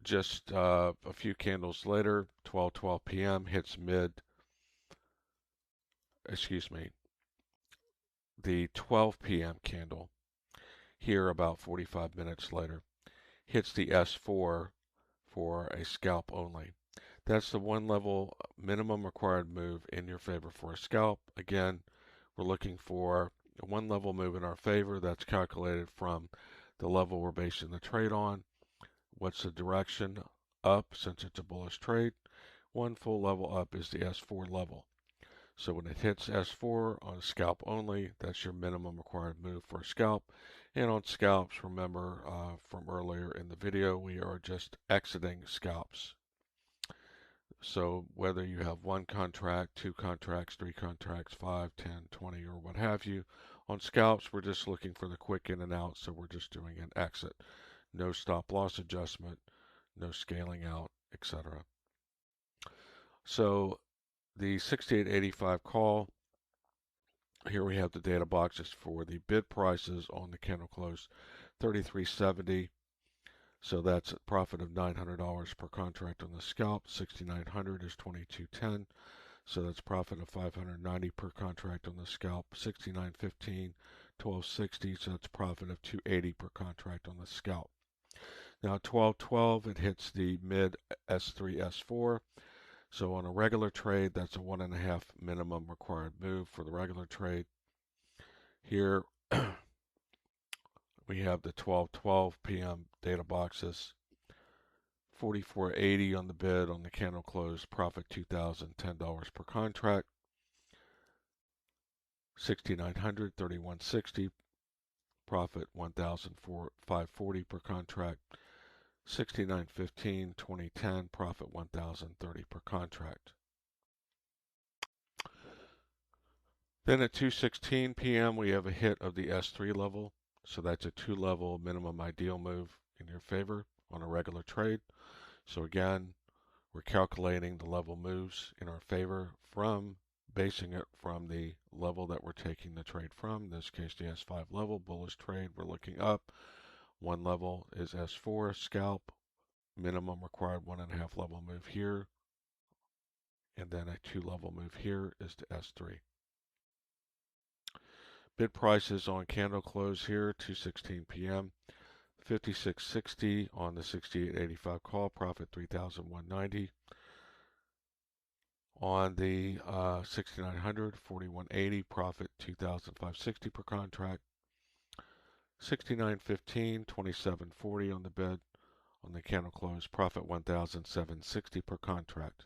just a few candles later, 12:12 p.m. hits the 12 p.m. candle here about 45 minutes later hits the S4 for a scalp only. That's the one level minimum required move in your favor for a scalp. Again, we're looking for a one level move in our favor. That's calculated from the level we're basing the trade on. What's the direction? Up, since it's a bullish trade. One full level up is the S4 level. So when it hits S4 on scalp only, that's your minimum required move for a scalp. And on scalps, remember from earlier in the video, we are just exiting scalps. So whether you have one contract, two contracts, three contracts, 5, 10, 20, or what have you, on scalps, we're just looking for the quick in and out, so we're just doing an exit. No stop loss adjustment, no scaling out, etc. So the 68.85 call, here we have the data boxes for the bid prices on the candle close, 33.70. So that's a profit of $900 per contract on the scalp. 6,900 is 22.10. So that's profit of $590 per contract on the scalp. 69.15, 12.60. So that's profit of $280 per contract on the scalp. Now 12.12, it hits the mid S3, S4. So on a regular trade, that's a 1.5 minimum required move for the regular trade. Here we have the 12:12 p.m. data boxes. 44.80 on the bid on the candle close, profit $2,010 per contract. 6,900, 31.60, profit $1,540 per contract. 69.15, 2010, profit $1,030 per contract. Then at 2:16 p.m. we have a hit of the S3 level. So that's a 2-level minimum ideal move in your favor on a regular trade. So again, we're calculating the level moves in our favor from basing it from the level that we're taking the trade from. In this case, the S5 level, bullish trade, we're looking up. One level is S4, scalp, minimum required 1.5 level move here. And then a 2-level move here is to S3. Bid prices on candle close here, 2:16 p.m. 56.60 on the 68.85 call, profit 3,190. On the 6900, 41.80, profit 2,560 per contract. 69.15, 27.40 on the bid. On the candle close, profit 1,760 per contract.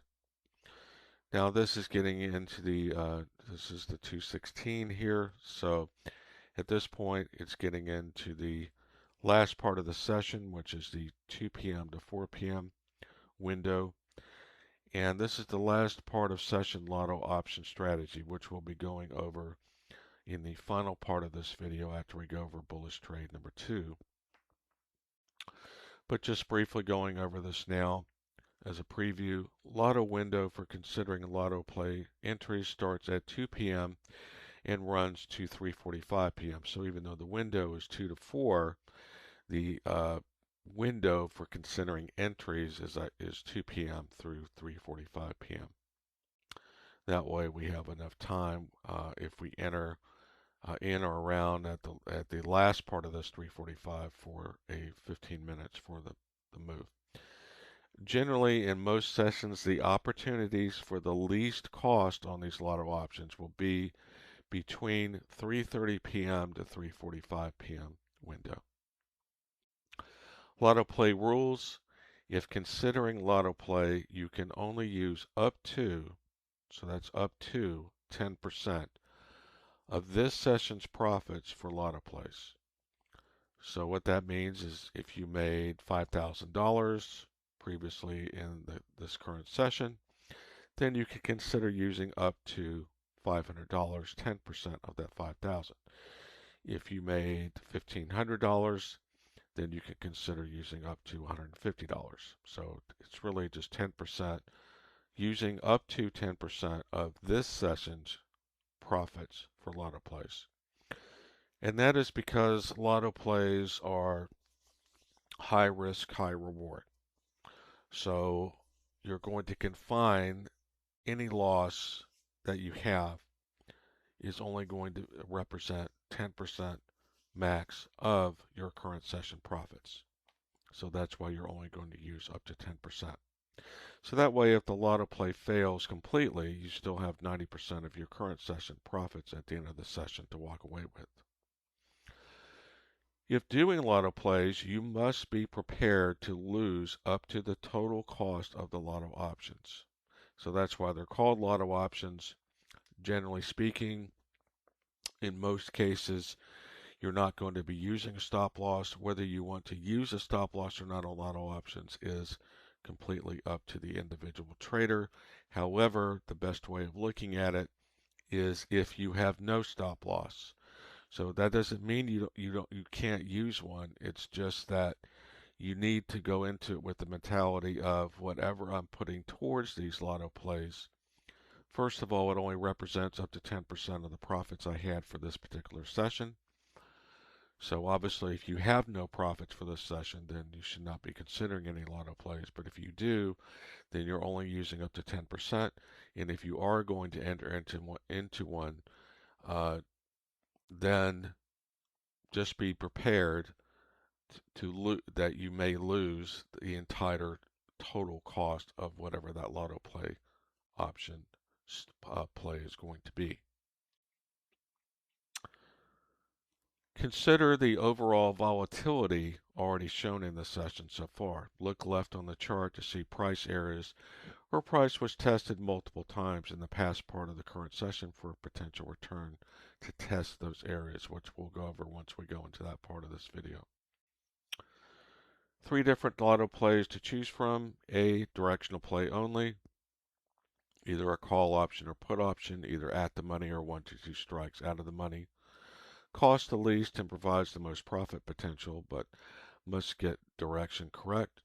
Now this is getting into the, this is the 2:16 here. So at this point, it's getting into the last part of the session, which is the 2 p.m. to 4 p.m. window. And this is the last part of session lotto option strategy, which we'll be going over in the final part of this video after we go over bullish trade number 2. But just briefly going over this now as a preview, lotto window for considering lotto play entries starts at 2 p.m. and runs to 3:45 p.m. So even though the window is 2 to 4, the window for considering entries is 2 p.m. through 3:45 p.m. That way we have enough time if we enter in or around at the last part of this 3:45 for a 15 minutes for the move. Generally, in most sessions, the opportunities for the least cost on these lotto options will be between 3:30 p.m. to 3:45 p.m. window. Lotto play rules. If considering lotto play, you can only use up to, so that's up to 10% of this session's profits for lotto plays. So what that means is if you made $5,000 previously in this current session, then you can consider using up to $500, 10% of that $5,000. If you made $1,500, then you can consider using up to $150. So it's really just 10%, using up to 10% of this session's profits for lotto plays. And that is because lotto plays are high risk, high reward. So you're going to confine any loss that you have is only going to represent 10% max of your current session profits. So that's why you're only going to use up to 10%. So that way, if the lotto play fails completely, you still have 90% of your current session profits at the end of the session to walk away with. If doing lotto plays, you must be prepared to lose up to the total cost of the lotto options. So that's why they're called lotto options. Generally speaking, in most cases, you're not going to be using a stop loss. Whether you want to use a stop loss or not on lotto options is completely up to the individual trader. However, the best way of looking at it is if you have no stop loss. So that doesn't mean you can't use one. It's just that you need to go into it with the mentality of whatever I'm putting towards these lotto plays. First of all, it only represents up to 10% of the profits I had for this particular session. So obviously, if you have no profits for this session, then you should not be considering any lotto plays. But if you do, then you're only using up to 10%. And if you are going to enter into one, then just be prepared that you may lose the entire total cost of whatever that lotto play option play is going to be. Consider the overall volatility already shown in the session so far. Look left on the chart to see price areas where price was tested multiple times in the past part of the current session for a potential return to test those areas, which we'll go over once we go into that part of this video. 3 different lotto plays to choose from. A, directional play only. either a call option or put option, either at the money or 1 to 2 strikes out of the money. Costs the least and provides the most profit potential, but must get direction correct.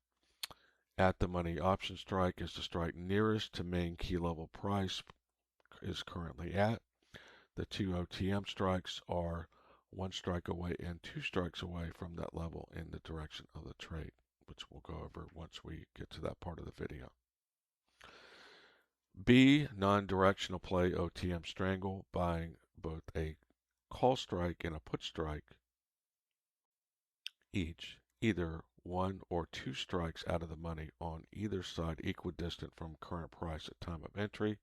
At the money option strike is the strike nearest to main key level price is currently at. The 2 OTM strikes are 1 strike away and 2 strikes away from that level in the direction of the trade, which we'll go over once we get to that part of the video. B, non-directional play OTM strangle, buying both a call strike and a put strike each, either 1 or 2 strikes out of the money on either side equidistant from current price at time of entry.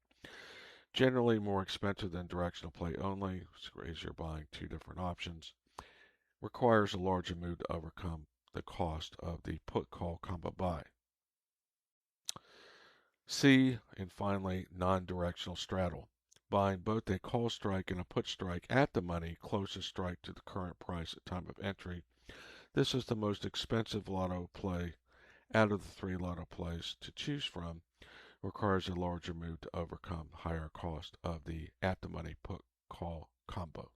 Generally more expensive than directional play only, as you're buying 2 different options. Requires a larger move to overcome the cost of the put-call combo buy. C, and finally, non-directional straddle, buying both a call strike and a put strike at the money closest strike to the current price at time of entry. This is the most expensive lotto play out of the 3 lotto plays to choose from. Requires a larger move to overcome higher cost of the at the money put call combo.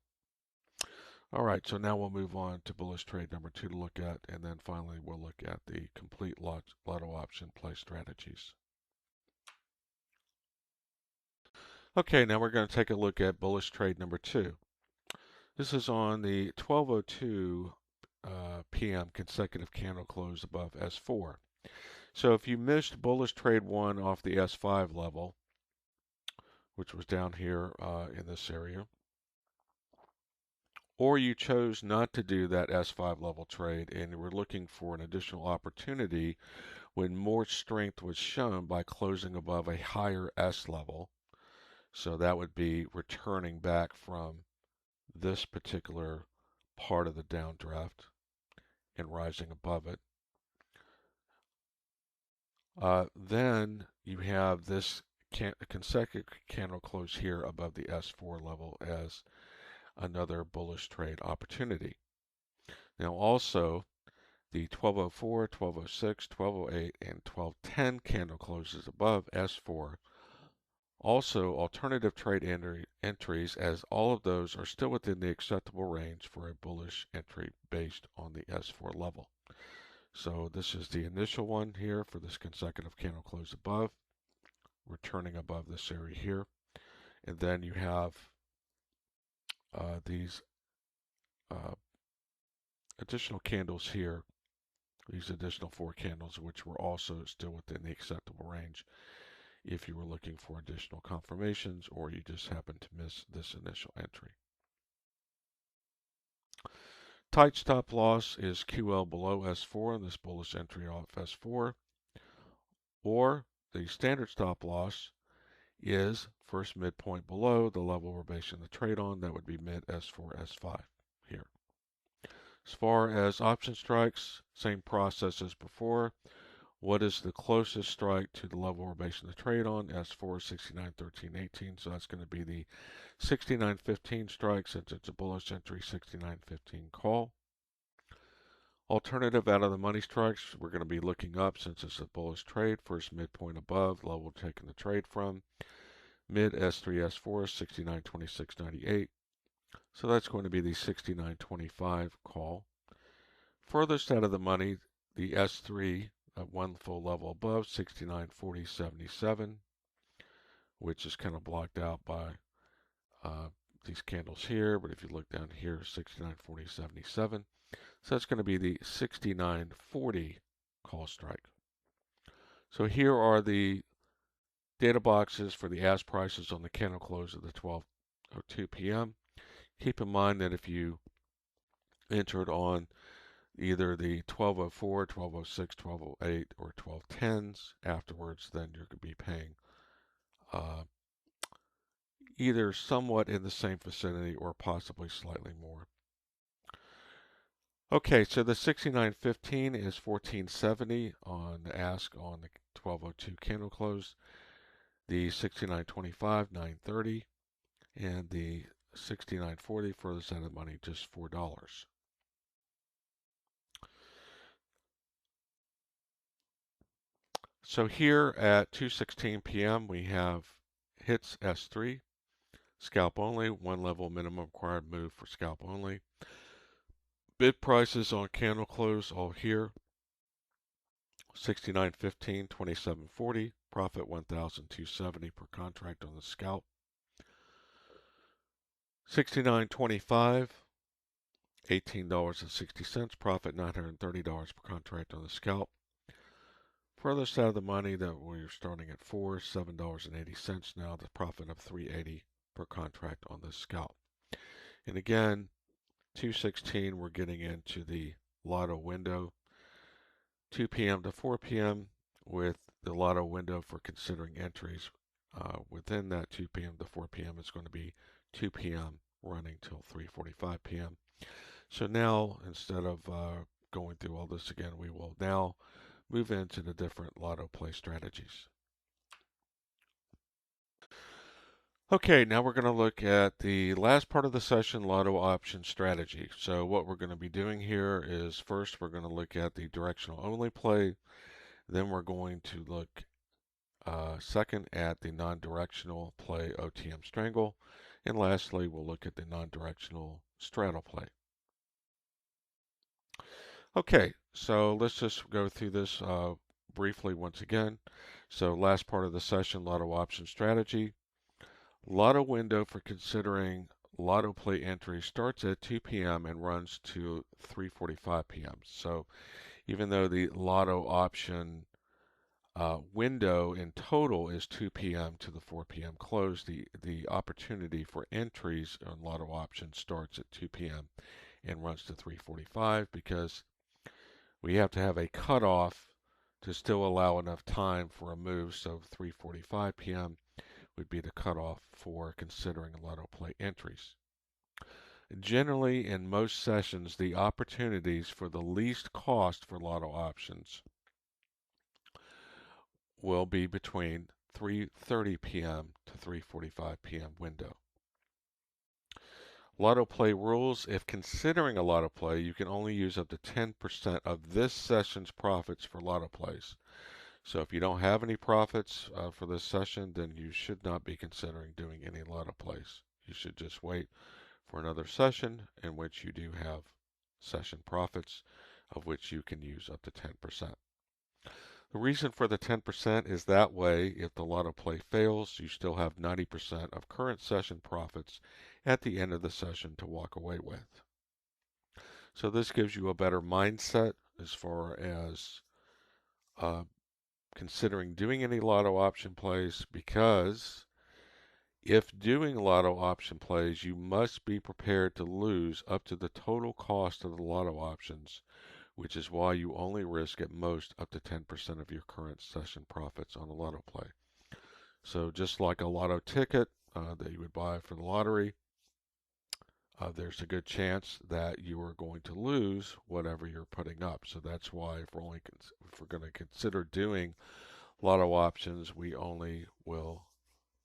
All right, so now we'll move on to bullish trade number 2 to look at, and then finally we'll look at the complete lotto option play strategies. Okay, now we're going to take a look at bullish trade number 2. This is on the 12:02 p.m. consecutive candle close above S4. So if you missed bullish trade 1 off the S5 level, which was down here in this area, or you chose not to do that S5 level trade and you were looking for an additional opportunity when more strength was shown by closing above a higher S level, so that would be returning back from this particular part of the downdraft and rising above it. Then you have this consecutive candle close here above the S4 level as another bullish trade opportunity. Now also the 1204, 1206, 1208, and 1210 candle closes above S4. Also alternative trade entries, as all of those are still within the acceptable range for a bullish entry based on the S4 level. So this is the initial one here for this consecutive candle close above, returning above this area here. And then you have these additional candles here, these additional 4 candles, which were also still within the acceptable range if you were looking for additional confirmations or you just happened to miss this initial entry. Tight stop loss is QL below S4 in this bullish entry off S4, or the standard stop loss is first midpoint below the level we're basing the trade on. That would be mid S4, S5 here. As far as option strikes, same process as before. What is the closest strike to the level we're basing the trade on? S4 69.13.18, so that's going to be the 69.15 strike since it's a bullish entry, 69.15 call. Alternative out of the money strikes, we're going to be looking up since it's a bullish trade. First midpoint above, level taking the trade from. Mid S3, S4, 69.26.98. So that's going to be the 69.25 call. Furthest out of the money, the S3 at 1 full level above, 69.40.77, which is kind of blocked out by these candles here. But if you look down here, 69.40.77. So that's going to be the 69.40 call strike. So here are the data boxes for the ask prices on the candle close of the 12:02 p.m. Keep in mind that if you entered on either the 12:04, 12:06, 12:08, or 12:10s afterwards, then you're going to be paying either somewhat in the same vicinity or possibly slightly more. Okay, so the 69.15 is 1470 on the ask on the 12:02 candle close. The 69.25, 930, and the 69.40 furthest out of the money, just $4. So here at 2:16 p.m. we have hits S3. Scalp only, one level minimum required move for scalp only. Bid prices on candle close all here. 69.15, 27.40, profit 1,270 per contract on the scalp. 69.25, $18.60, profit $930 per contract on the scalp. Further side of the money that we're starting at $7.80 now, the profit of $380 per contract on the scalp. And again, 216, we're getting into the lotto window, 2 p.m. to 4 p.m. with the lotto window for considering entries. Within that 2 p.m. to 4 p.m. it's going to be 2 p.m. running till 3:45 p.m. So now, instead of going through all this again, we will now move into the different lotto play strategies. Okay, now we're going to look at the last part of the session, lotto option strategy. So what we're going to be doing here is first we're going to look at the directional only play. Then we're going to look second at the non-directional play OTM strangle. And lastly, we'll look at the non-directional straddle play. Okay, so let's just go through this briefly once again. So last part of the session, lotto option strategy. Lotto window for considering lotto play entry starts at 2 p.m. and runs to 3:45 p.m. So even though the lotto option window in total is 2 p.m. to the 4 p.m. close, the opportunity for entries on lotto options starts at 2 p.m. and runs to 3:45 because we have to have a cutoff to still allow enough time for a move. So 3:45 p.m. would be the cutoff for considering lotto play entries. Generally, in most sessions, the opportunities for the least cost for lotto options will be between 3:30 p.m. to 3:45 p.m. window. Lotto play rules: if considering a lotto play, you can only use up to 10% of this session's profits for lotto plays. So if you don't have any profits for this session, then you should not be considering doing any lotto plays. You should just wait for another session in which you do have session profits, of which you can use up to 10%. The reason for the 10% is that way, if the lotto play fails, you still have 90% of current session profits at the end of the session to walk away with. So this gives you a better mindset as far as considering doing any lotto option plays, because if doing lotto option plays, you must be prepared to lose up to the total cost of the lotto options, which is why you only risk at most up to 10% of your current session profits on a lotto play. So just like a lotto ticket that you would buy for the lottery, there's a good chance that you are going to lose whatever you're putting up. So that's why if we're going to consider doing lotto options, we only will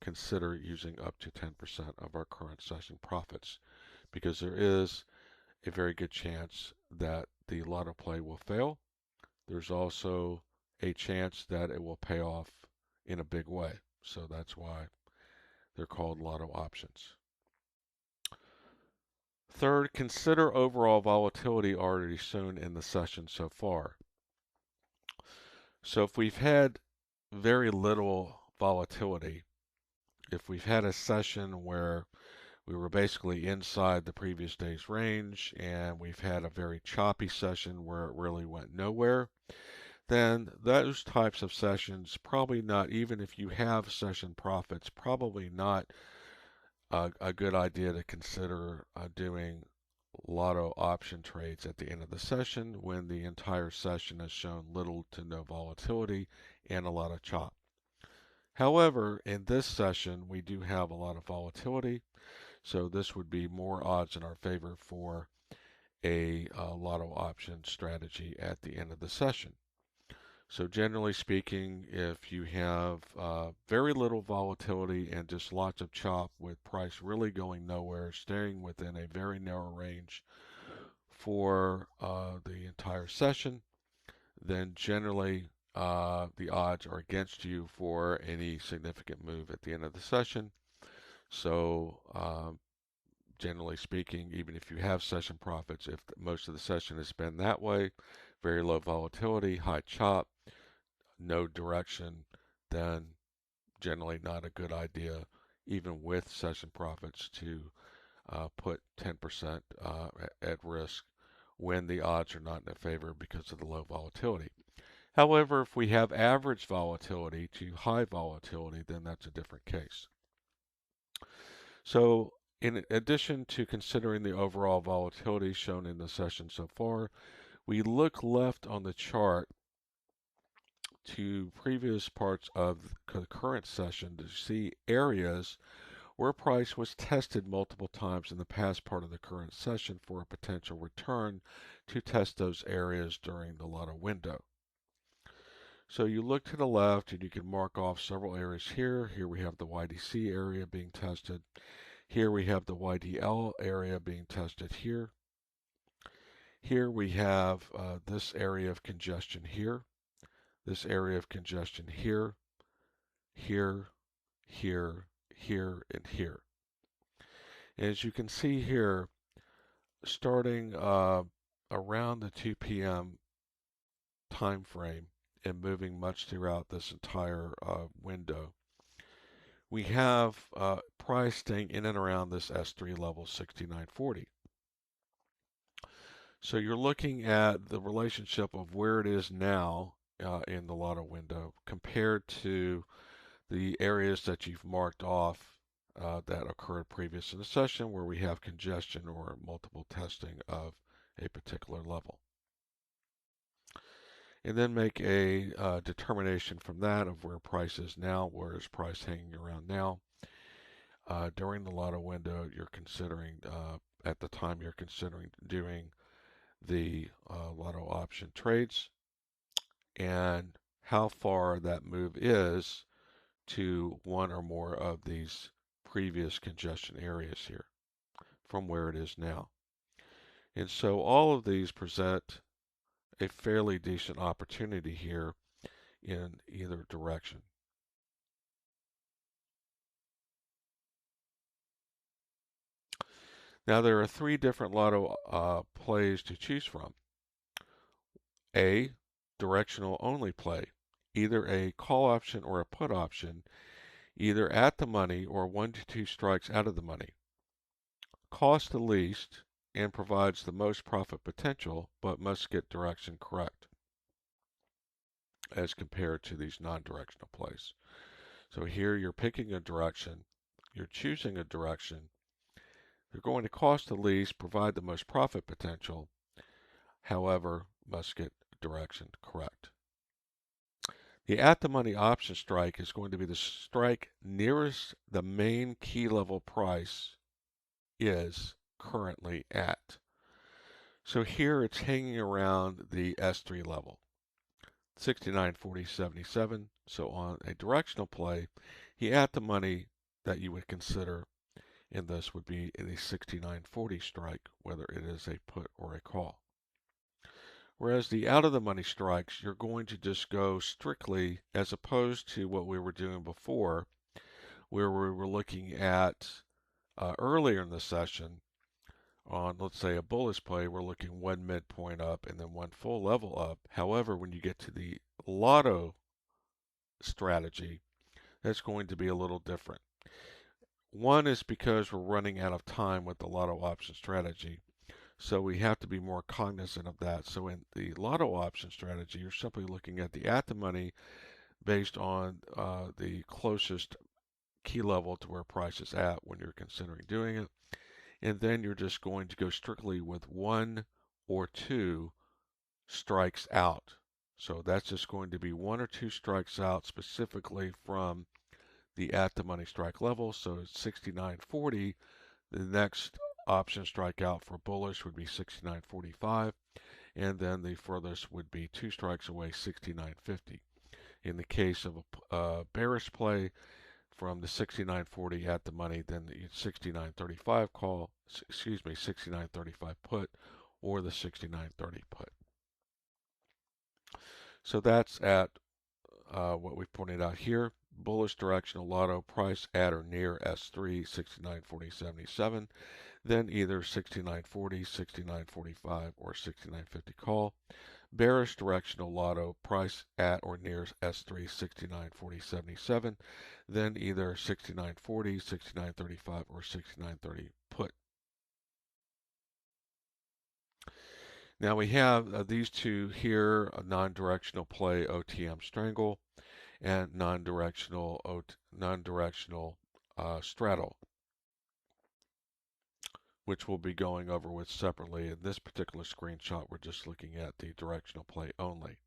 consider using up to 10% of our current session profits, because there is a very good chance that the lotto play will fail. There's also a chance that it will pay off in a big way. So that's why they're called lotto options. Third, consider overall volatility already shown in the session so far. So if we've had very little volatility, if we've had a session where we were basically inside the previous day's range and we've had a very choppy session where it really went nowhere, then those types of sessions, probably not, even if you have session profits, probably not a good idea to consider doing lotto option trades at the end of the session when the entire session has shown little to no volatility and a lot of chop. However, in this session, we do have a lot of volatility, so this would be more odds in our favor for a lotto option strategy at the end of the session. So generally speaking, if you have very little volatility and just lots of chop with price really going nowhere, staying within a very narrow range for the entire session, then generally the odds are against you for any significant move at the end of the session. So generally speaking, even if you have session profits, if most of the session has been that way, very low volatility, high chop, no direction, then generally not a good idea, even with session profits, to put 10% at risk when the odds are not in their favor because of the low volatility. However, if we have average volatility to high volatility, then that's a different case. So in addition to considering the overall volatility shown in the session so far, we look left on the chart to previous parts of the current session to see areas where price was tested multiple times in the past part of the current session for a potential return to test those areas during the Lotto window. So you look to the left and you can mark off several areas here. Here we have the YDC area being tested. Here we have the YDL area being tested here. Here we have this area of congestion here, this area of congestion here, here, here, here, and here. As you can see here, starting around the 2 p.m. time frame and moving much throughout this entire window, we have price staying in and around this S3 level 6940. So you're looking at the relationship of where it is now in the Lotto window compared to the areas that you've marked off that occurred previous in the session where we have congestion or multiple testing of a particular level. And then make a determination from that of where price is now, where is price hanging around now. During the Lotto window, you're considering, at the time you're considering doing the Lotto option trades and how far that move is to one or more of these previous congestion areas here from where it is now. And so all of these present a fairly decent opportunity here in either direction. Now there are three different Lotto plays to choose from. A, directional only play, either a call option or a put option, either at the money or 1 to 2 strikes out of the money. Costs the least and provides the most profit potential, but must get direction correct as compared to these non-directional plays. So here you're picking a direction, you're choosing a direction, they're going to cost the least, provide the most profit potential, however, must get direction correct. The at-the-money option strike is going to be the strike nearest the main key level price is currently at. So here it's hanging around the S3 level, 69.4077. So on a directional play, the at-the-money that you would consider in this would be a 69.40 strike, whether it is a put or a call. Whereas the out-of-the-money strikes, you're going to just go strictly, as opposed to what we were doing before, where we were looking at earlier in the session on, let's say, a bullish play, we're looking one midpoint up and then one full level up. However, when you get to the Lotto strategy, that's going to be a little different. One is because we're running out of time with the Lotto option strategy. So we have to be more cognizant of that. So in the Lotto option strategy, you're simply looking at the at-the-money based on the closest key level to where price is at when you're considering doing it. And then you're just going to go strictly with 1 or 2 strikes out. So that's just going to be 1 or 2 strikes out specifically from the at-the-money strike level. So it's 69.40. The next option strike out for bullish would be 69.45, and then the furthest would be 2 strikes away, 69.50. In the case of a bearish play, from the 69.40 at the money, then the 69.35 call, 69.35 put, or the 69.30 put. So that's at what we've pointed out here. Bullish directional lotto price at or near S3 69.40.77, then either 69.40, 69.45, or 69.50 call. Bearish directional lotto price at or near S3 69.40.77, then either 69.40, 69.35, or 69.30 put. Now we have these two here, a non-directional play OTM strangle and non-directional straddle, which we'll be going over with separately. In this particular screenshot, we're just looking at the directional play only.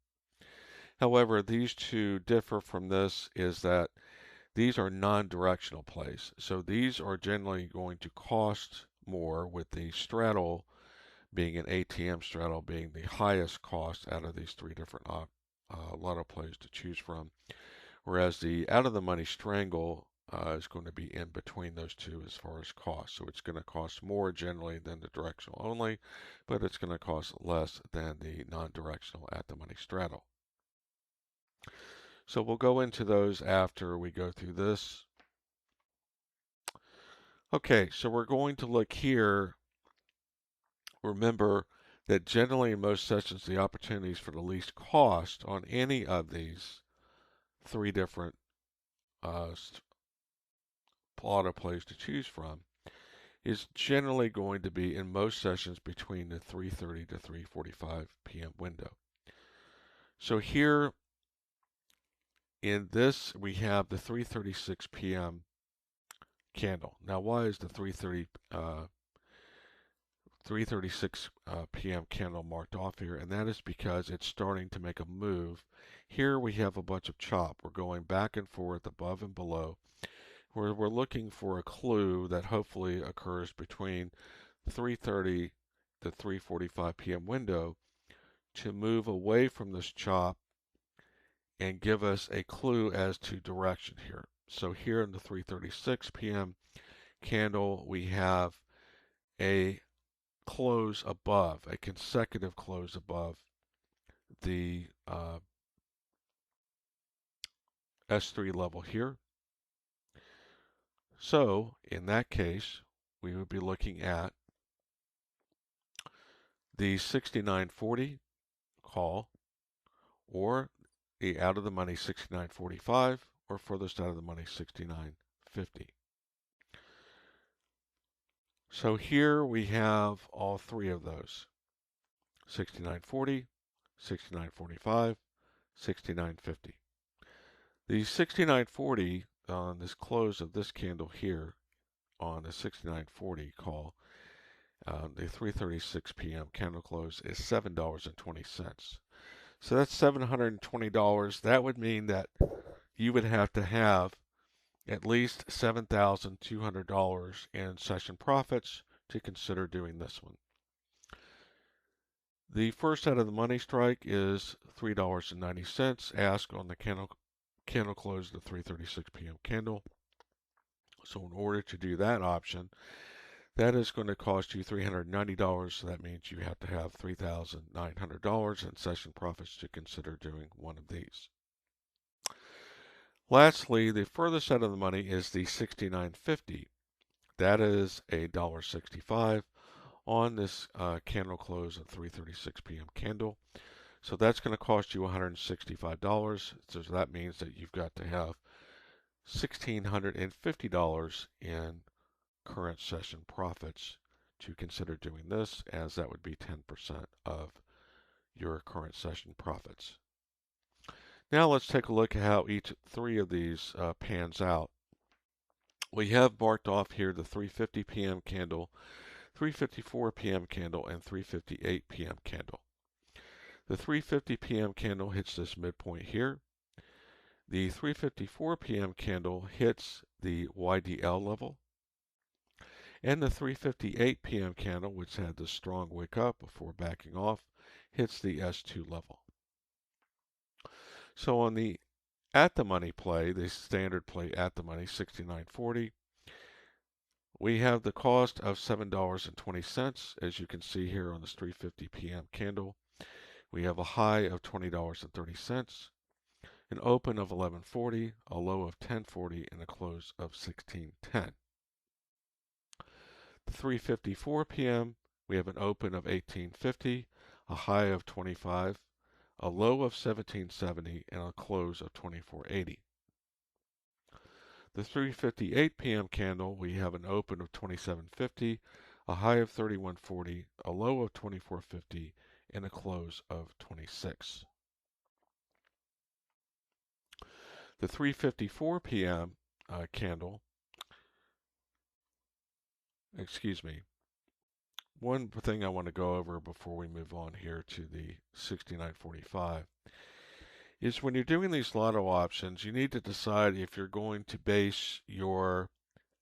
However, these two differ from this is that these are non-directional plays. So these are generally going to cost more, with the straddle being an ATM straddle being the highest cost out of these three different lotto plays to choose from. Whereas the out of the money strangle is going to be in between those two as far as cost. So it's going to cost more generally than the directional only, but it's going to cost less than the non-directional at the money straddle. So we'll go into those after we go through this. Okay, so we're going to look here. Remember that generally in most sessions, the opportunities for the least cost on any of these three different auto plays to choose from is generally going to be in most sessions between the 3:30 to 3:45 p.m. window. So here in this, we have the 3:36 p.m. candle. Now, why is the 3:36 p.m. candle marked off here? And that is because it's starting to make a move. Here we have a bunch of chop. We're going back and forth above and below, where we're looking for a clue that hopefully occurs between 3:30 to 3:45 p.m. window to move away from this chop and give us a clue as to direction here. So here in the 3:36 p.m. candle, we have a close above, a consecutive close above the S3 level here. So in that case, we would be looking at the 69.40 call, or the out of the money 69.45, or furthest out of the money 69.50. So here we have all three of those: 69.40, 69.45, 69.50. The 69.40 on this close of this candle here on the 69.40 call, the 3:36 p.m. candle close is $7.20. So that's $720. That would mean that you would have to have at least $7,200 in session profits to consider doing this one. The first out of the money strike is $3.90. Ask on the candle close the 3:36 p.m. candle. So in order to do that option, that is going to cost you $390. So that means you have to have $3,900 in session profits to consider doing one of these. Lastly, the furthest out of the money is the 69.50. That is $1.65 on this candle close of 3:36 p.m. candle. So that's going to cost you $165. So that means that you've got to have $1,650 in current session profits to consider doing this, as that would be 10% of your current session profits. Now let's take a look at how each three of these pans out. We have marked off here the 3:50 p.m. candle, 3:54 p.m. candle, and 3:58 p.m. candle. The 3:50 p.m. candle hits this midpoint here. The 3:54 p.m. candle hits the YDL level. And the 3:58 p.m. candle, which had this strong wick up before backing off, hits the S2 level. So on the at the money play, the standard play at the money, 69.40, we have the cost of $7.20, as you can see here on this 3:50 p.m. candle. We have a high of $20.30. an open of 1140, a low of 1040, and a close of 1610. The 3:54 p.m., we have an open of 1850, a high of 25, a low of 1770, and a close of 2480. The 3:58 p.m. candle, we have an open of 2750, a high of 3140, a low of 2450, and a close of 26. The 3:54 p.m. Candle, excuse me, one thing I want to go over before we move on here to the 69.45 is when you're doing these lotto options, you need to decide if you're going to base your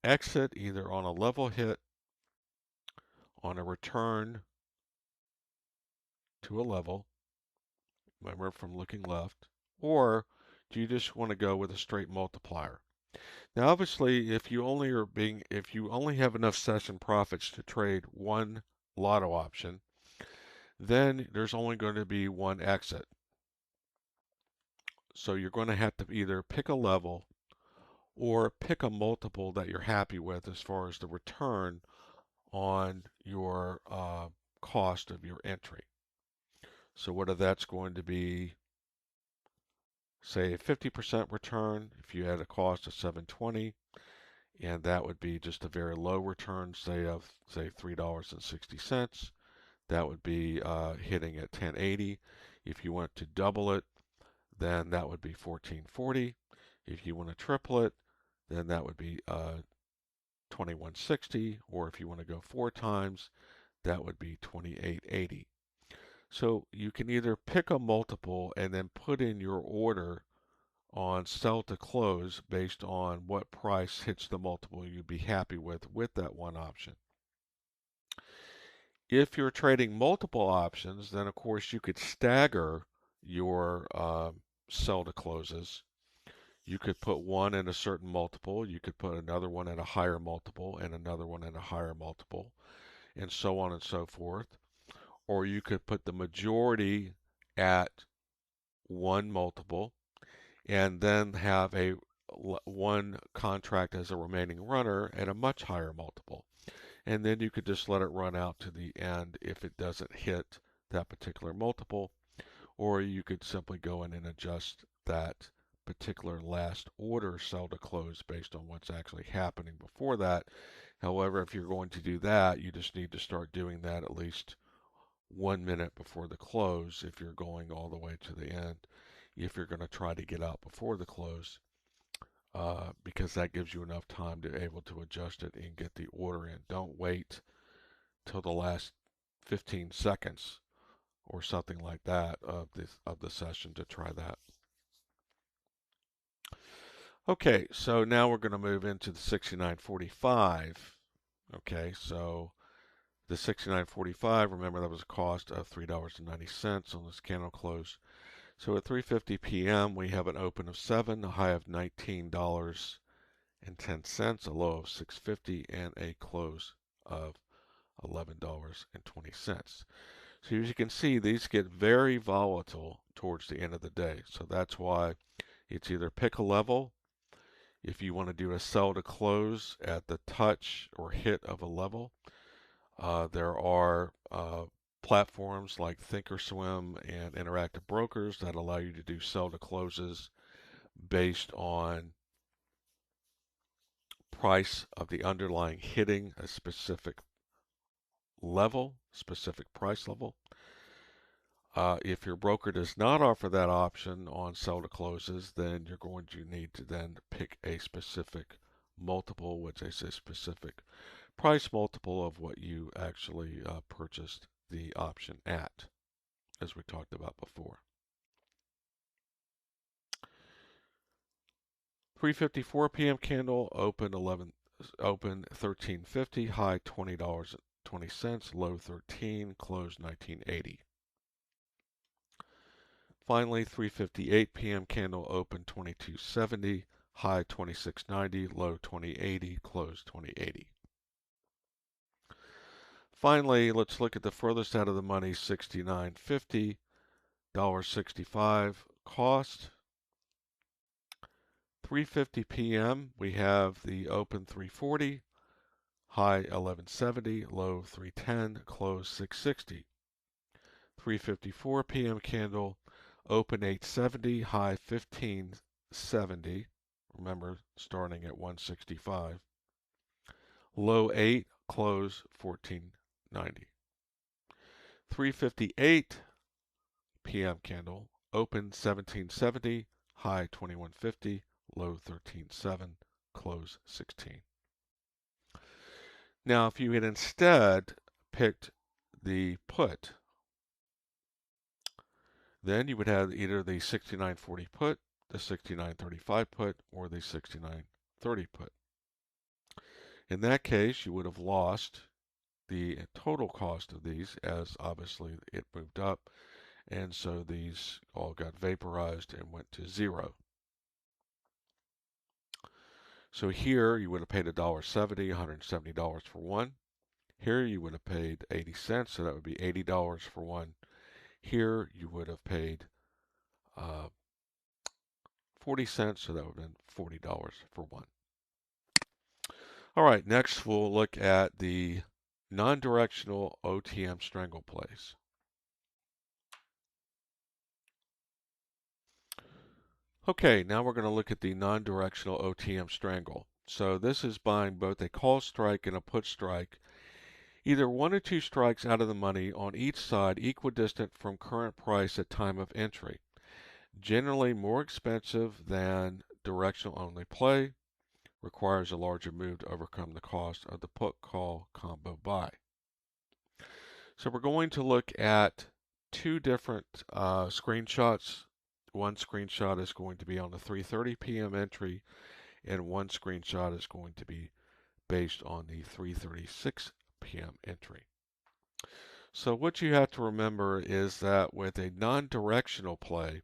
exit either on a level hit, on a return to a level, remember from looking left, or do you just want to go with a straight multiplier? Now, obviously, if you only have enough session profits to trade one lotto option, then there's only going to be one exit. So you're going to have to either pick a level or pick a multiple that you're happy with as far as the return on your cost of your entry. So whether that's going to be, say, a 50% return if you had a cost of 720, and that would be just a very low return, say $3.60. That would be hitting at 1080. If you want to double it, then that would be 1440. If you want to triple it, then that would be 2160, or if you want to go 4 times, that would be 2880. So you can either pick a multiple and then put in your order on sell to close based on what price hits the multiple you'd be happy with that one option. If you're trading multiple options, then of course you could stagger your sell to closes. You could put one in a certain multiple, you could put another one at a higher multiple, and another one at a higher multiple, and so on and so forth. Or you could put the majority at one multiple, and then have one contract as a remaining runner at a much higher multiple. And then you could just let it run out to the end if it doesn't hit that particular multiple, or you could simply go in and adjust that particular last order sell to close based on what's actually happening before that. However, if you're going to do that, you just need to start doing that at least 1 minute before the close if you're going all the way to the end, if you're going to try to get out before the close, because that gives you enough time to be able to adjust it and get the order in. Don't wait till the last 15 seconds or something like that of the session to try that. Okay, so now we're going to move into the 69.45. Okay, so the 69.45, remember that was a cost of $3.90 on this candle close. So at 3:50 p.m. we have an open of 7, a high of $19.10, a low of $6.50, and a close of $11.20. So as you can see, these get very volatile towards the end of the day. So that's why it's either pick a level if you want to do a sell to close at the touch or hit of a level. There are platforms like Thinkorswim and Interactive Brokers that allow you to do sell to closes based on price of the underlying hitting a specific level, specific price level. If your broker does not offer that option on sell to closes, then you're going to need to then pick a specific multiple, which is a specific price multiple of what you actually purchased the option at, as we talked about before. 3:54 p.m. candle, open 13.50, high $20.20, low 13, close 19.80. Finally, 3:58 p.m. candle, open 22.70, high 26.90, low 20.80, close 20.80. Finally, let's look at the furthest out of the money, 69.50, $1.65 cost, 3:50 p.m. we have the open 340, high 1170, low 310, close 660. 3:54 p.m. candle, open 870, high 1570. Remember, starting at 165. Low 8, close 1490. 3:58 p.m. candle, open 1770, high 2150, low 13.7, close 16. Now, if you had instead picked the put, then you would have either the 69.40 put, the 69.35 put, or the 69.30 put. In that case, you would have lost the total cost of these, as obviously it moved up, and so these all got vaporized and went to zero. So here you would have paid $1.70, $170 for one. Here you would have paid 80 cents, so that would be $80 for one. Here you would have paid 40 cents, so that would have been $40 for one. All right, next we'll look at the non-directional OTM strangle plays. Okay, now we're going to look at the non-directional OTM strangle. So this is buying both a call strike and a put strike, either one or two strikes out of the money on each side equidistant from current price at time of entry. Generally more expensive than directional only play, requires a larger move to overcome the cost of the put-call combo buy. So we're going to look at two different screenshots. One screenshot is going to be on the 3:30 p.m. entry, and one screenshot is going to be based on the 3:36 p.m. entry. So what you have to remember is that with a non-directional play,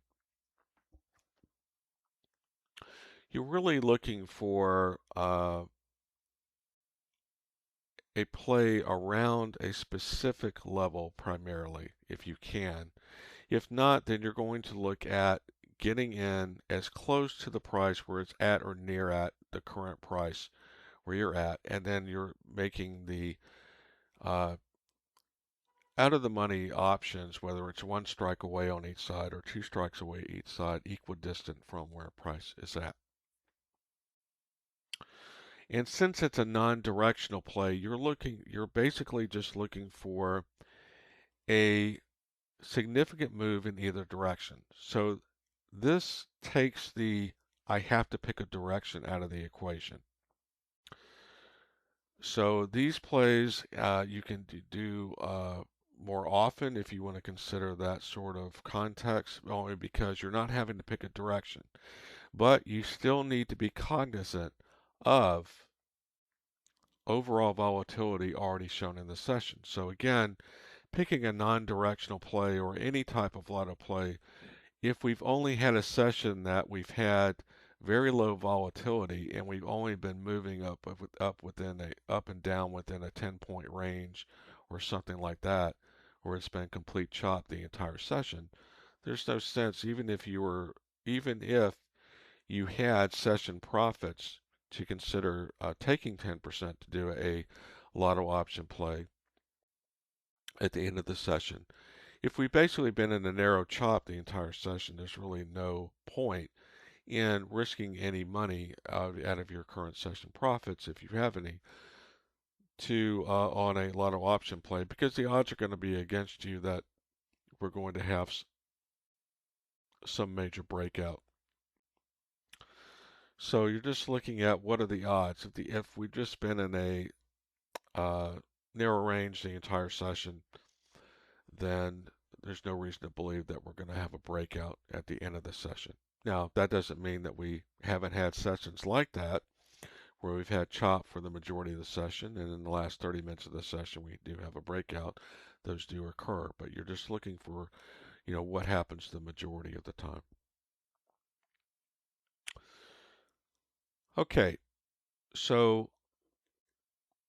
you're really looking for a play around a specific level primarily, if you can. If not, then you're going to look at getting in as close to the price where it's at or near at the current price where you're at, and then you're making the out of the money options, whether it's one strike away on each side or two strikes away each side, equidistant from where price is at. And since it's a non-directional play, you're basically just looking for a significant move in either direction. So this takes the I have to pick a direction out of the equation. So these plays you can do more often if you want to consider that sort of context, only because you're not having to pick a direction. But you still need to be cognizant of overall volatility already shown in the session. So again, picking a non-directional play or any type of lotto play, if we've only had a session that we've had very low volatility and we've only been moving up and down within a 10-point range or something like that, where it's been complete chop the entire session, there's no sense, even if you had session profits, to consider taking 10% to do a lotto option play at the end of the session. If we've basically been in a narrow chop the entire session, there's really no point in risking any money out of your current session profits, if you have any, to on a lotto option play, because the odds are going to be against you that we're going to have some major breakout. So you're just looking at what are the odds. If we've just been in a narrow range the entire session, then there's no reason to believe that we're going to have a breakout at the end of the session. Now, that doesn't mean that we haven't had sessions like that, where we've had chop for the majority of the session, and in the last 30 minutes of the session, we do have a breakout. Those do occur, but you're just looking for, what happens the majority of the time. Okay, so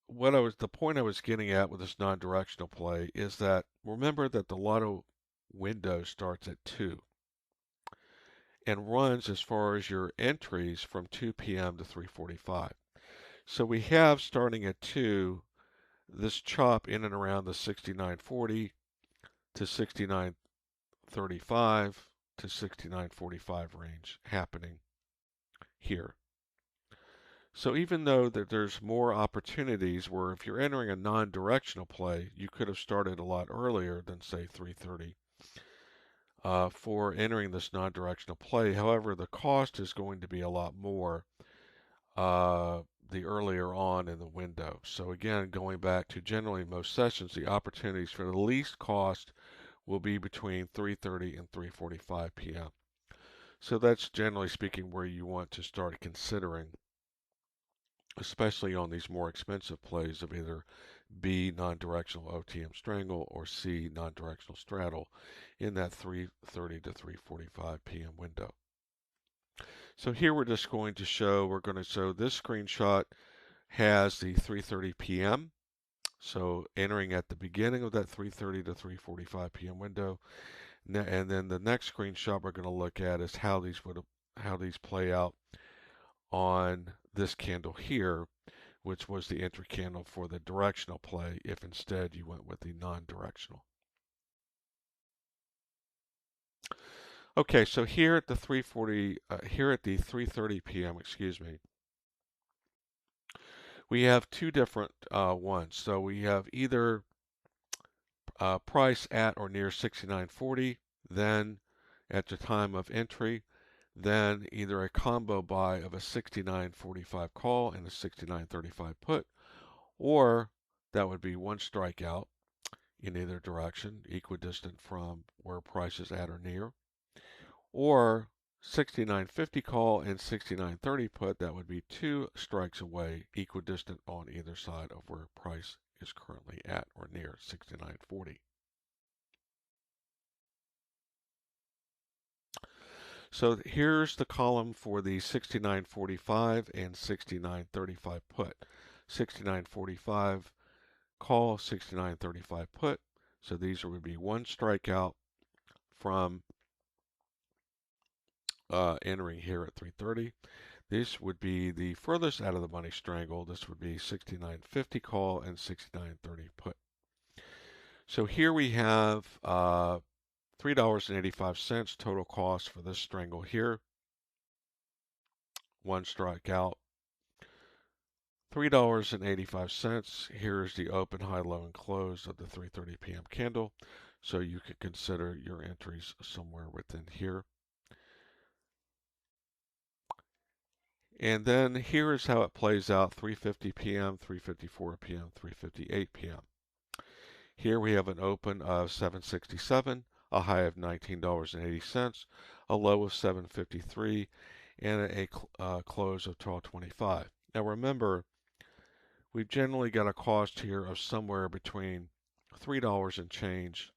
the point I was getting at with this non-directional play is that remember that the lotto window starts at 2. and runs as far as your entries from 2 p.m. to 3:45. So we have, starting at 2, this chop in and around the 69.40 to 69.35 to 69.45 range happening here. So even though that there's more opportunities where if you're entering a non-directional play, you could have started a lot earlier than say 3:30 for entering this non-directional play. However, the cost is going to be a lot more the earlier on in the window. So again, going back to generally most sessions, the opportunities for the least cost will be between 3:30 and 3:45 p.m. So that's generally speaking where you want to start considering, especially on these more expensive plays of either B, non-directional OTM strangle, or C, non-directional straddle in that 3:30 to 3:45 p.m. window. So here we're just going to show, this screenshot has the 3:30 p.m. So entering at the beginning of that 3:30 to 3:45 p.m. window. And then the next screenshot we're going to look at is how these play out on this candle here, which was the entry candle for the directional play if instead you went with the non-directional. Okay, so here at the 3:30 p.m., excuse me, we have two different ones. So we have either price at or near 69.40, then at the time of entry, then either a combo buy of a 69.45 call and a 69.35 put, or that would be one strikeout in either direction, equidistant from where price is at or near, or 69.50 call and 69.30 put, that would be two strikes away, equidistant on either side of where price is currently at or near 69.40. So here's the column for the 69.45 and 69.35 put. 69.45 call, 69.35 put. So these would be one strikeout from entering here at 3:30. This would be the furthest out of the money strangle. This would be 69.50 call and 69.30 put. So here we have $3.85 total cost for this strangle here. One strikeout. $3.85. Here's the open, high, low, and close of the 3:30 p.m. candle. So you could consider your entries somewhere within here. And then here is how it plays out: 3:50 p.m., 3:54 p.m., 3:58 p.m. Here we have an open of 767, a high of $19.80, a low of 753, and a close of 1225. Now remember, we've generally got a cost here of somewhere between $3 and change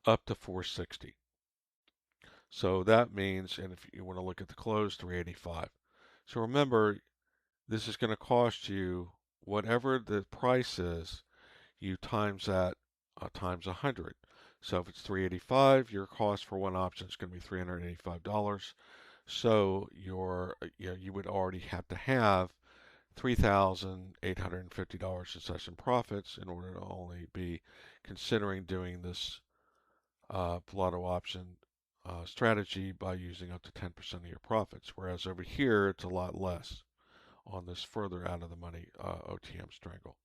up to $4.60. So that means, and if you want to look at the close, $3.85. So remember, this is going to cost you whatever the price is, you times that times 100. So if it's $3.85, your cost for one option is going to be $385. So you would already have to have $3,850 in session profits in order to only be considering doing this lotto option strategy by using up to 10% of your profits. Whereas over here, it's a lot less on this further out of the money OTM strangle.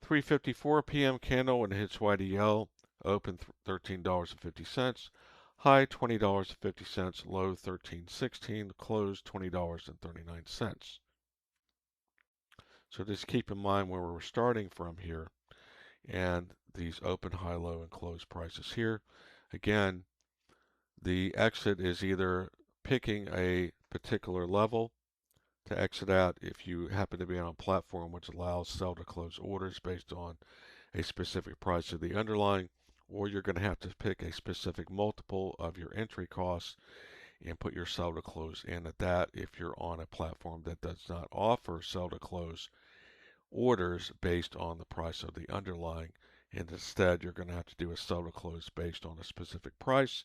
3:54 p.m. candle when it hits YDL, open $13.50, high $20.50, low $13.16, close $20.39. So just keep in mind where we're starting from here and these open, high, low, and close prices here. Again, the exit is either picking a particular level to exit at if you happen to be on a platform which allows sell to close orders based on a specific price of the underlying, or you're going to have to pick a specific multiple of your entry costs and put your sell to close in at that if you're on a platform that does not offer sell to close orders based on the price of the underlying, And instead, you're going to have to do a sell to close based on a specific price,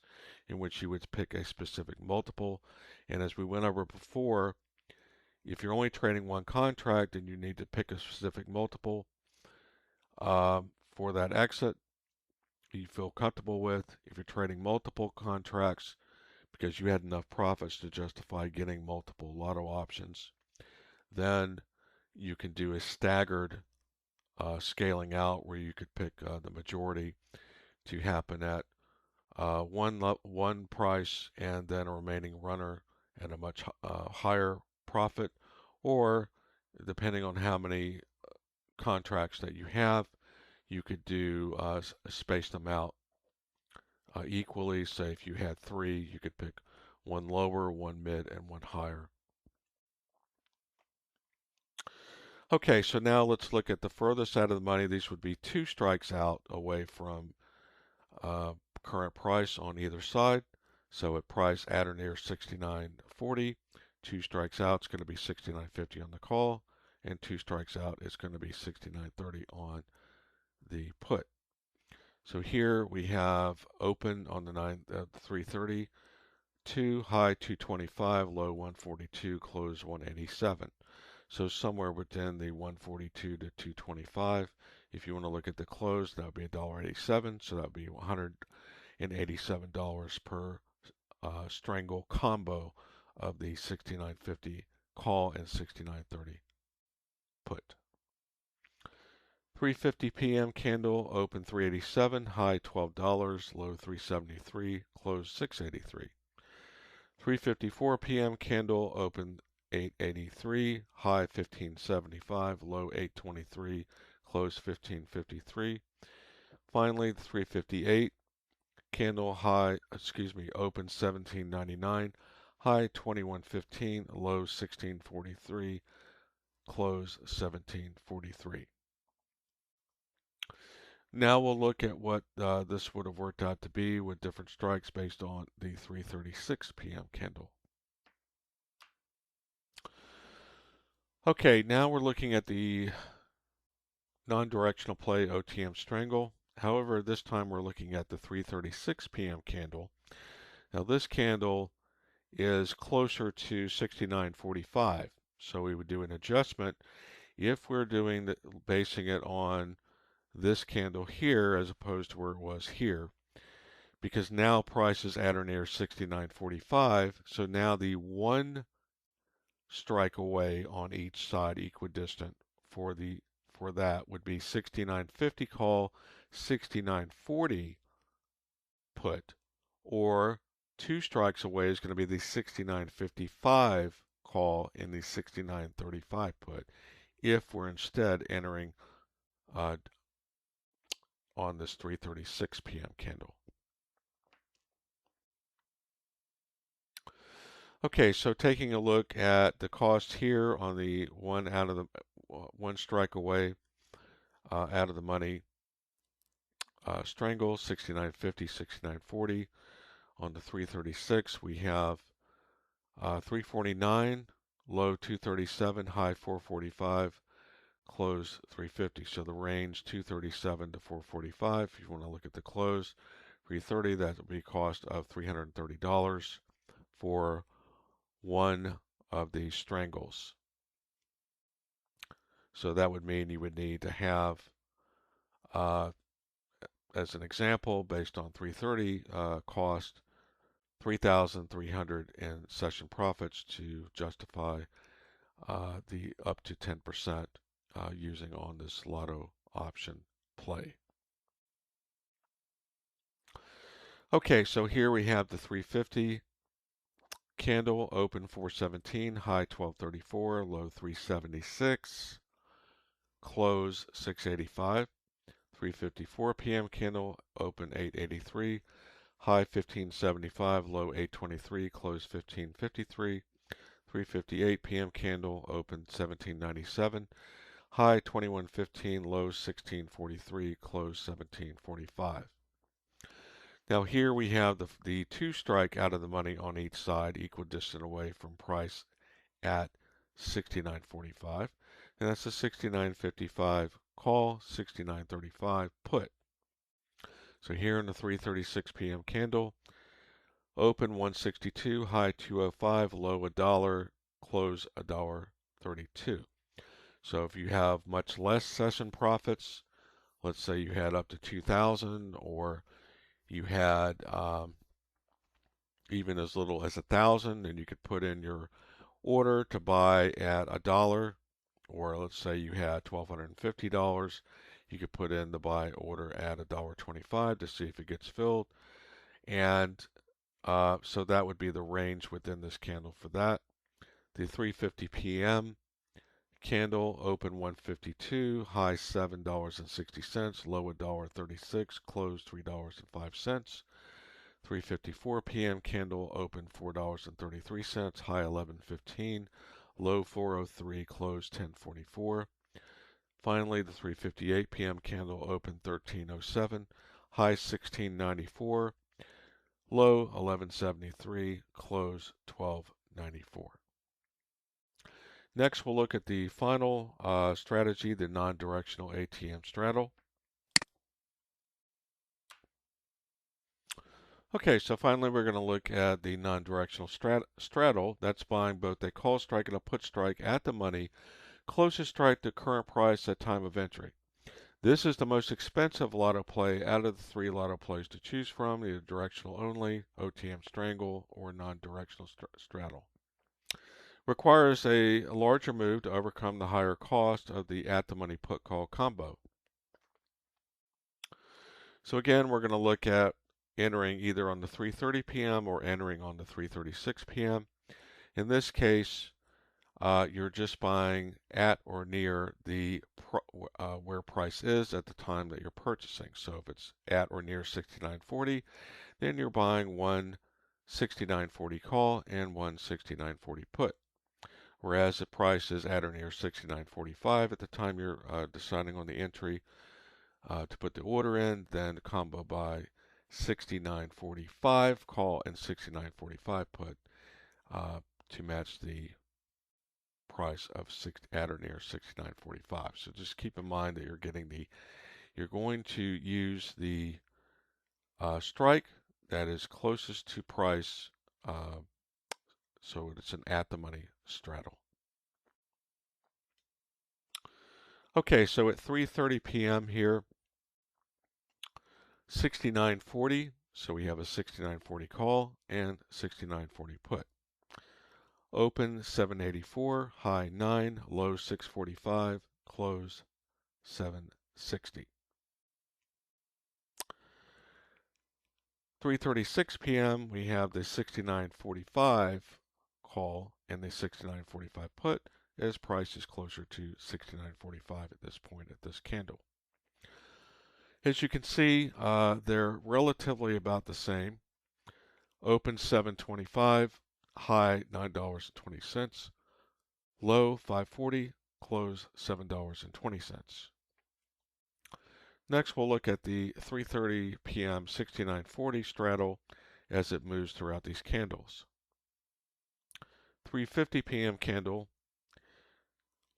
in which you would pick a specific multiple. And as we went over before, if you're only trading one contract and you need to pick a specific multiple for that exit you feel comfortable with, if you're trading multiple contracts because you had enough profits to justify getting multiple lotto options, then you can do a staggered scaling out where you could pick the majority to happen at one price and then a remaining runner at a much higher profit, or depending on how many contracts that you have, you could do space them out equally. Say if you had 3, you could pick one lower, one mid, and one higher. Okay, so now let's look at the furthest out of the money. These would be 2 strikes out away from current price on either side. So at price at or near 69.40, 2 strikes out is going to be 69.50 on the call, and 2 strikes out is going to be 69.30 on the put. So here we have open on the 330, 2 high 225, low 142, close 187. So somewhere within the 142 to 225. If you want to look at the close, that would be $1.87. So that would be $187 per strangle combo of the 69.50 call and 69.30 put. 3:50 p.m. candle, open 387, high $12, low 373, close 683. 3:54 p.m. candle, open 883, high 1575, low 823, close 1553. Finally, the 358 candle open 1799, high 2115, low 1643, close 1743. Now we'll look at what this would have worked out to be with different strikes based on the 3:36 p.m. candle. Okay, now we're looking at the non-directional play OTM strangle. However, this time we're looking at the 3:36 p.m. candle. Now this candle is closer to 69.45, so we would do an adjustment if we're basing it on this candle here as opposed to where it was here, because now price is at or near 69.45, so now the 1 strike away on each side equidistant for that would be 69.50 call, 69.40 put, or 2 strikes away is going to be the 69.55 call in the 69.35 put, if we're instead entering on this 3:36 p.m. candle. Okay, so taking a look at the cost here on the one strike away out of the money strangle, 69.50, 69.40. On the 3:36, we have 349, low 237, high 445, close 350. So the range 237 to 445. If you want to look at the close, 330, that would be a cost of $330 for one of these strangles. So that would mean you would need to have, as an example, based on 330 cost, 3,300 in session profits to justify the up to 10% using on this lotto option play. Okay, so here we have the 350 candle, open 417, high 1234, low 376, close 685. 3:54 p.m. candle, open 883, high 1575, low 823, close 1553. 3:58 p.m. candle, open 1797, high 2115, low 1643, close 1745. Now here we have the 2 strike out of the money on each side, equidistant away from price at 69.45, and that's the 69.55 call, 69.35 put. So here in the 3:36 p.m. candle, open 162, high 205, low $1, close $1.32. So if you have much less session profits, let's say you had up to 2,000, or you had even as little as 1,000, and you could put in your order to buy at $1, or let's say you had $1,250, you could put in the buy order at $1.25 to see if it gets filled, and so that would be the range within this candle for that. The 3:50 p.m. candle open 152, high $7.60, low $1.36, close $3.05. 3:54 p.m. candle open $4.33, high 11.15, low 403, close 10.44. Finally, the 3:58 p.m. candle open 13.07, high 16.94, low 11.73, close 12.94. Next, we'll look at the final strategy, the non-directional ATM straddle. Okay, so finally we're going to look at the non-directional straddle. That's buying both a call strike and a put strike at the money, closest strike to current price at time of entry. This is the most expensive lotto play out of the 3 lotto plays to choose from, either directional only, OTM strangle, or non-directional straddle. Requires a larger move to overcome the higher cost of the at-the-money put-call combo. So again, we're going to look at entering either on the 3:30 p.m. or entering on the 3:36 p.m. In this case, you're just buying at or near the where price is at the time that you're purchasing. So if it's at or near 69.40, then you're buying 169.40 call and 169.40 put. Whereas the price is at or near 69.45 at the time you're deciding on the entry to put the order in, then the combo buy 69.45 call and 69.45 put to match the price of at or near 69.45. So just keep in mind that you're going to use the strike that is closest to price, so it's an at the money straddle. Okay, so at 3:30 p.m. here, 69.40, so we have a 69.40 call and 69.40 put. Open 784, high 9, low 645, close 760. 3:36 p.m. we have the 69.45 call and the 69.45 put, as price is closer to 69.45 at this point at this candle. As you can see, they're relatively about the same. Open 725, high $9.20, low 540, close $7.20. Next, we'll look at the 3:30 p.m. 69.40 straddle as it moves throughout these candles. 3:50 p.m. candle,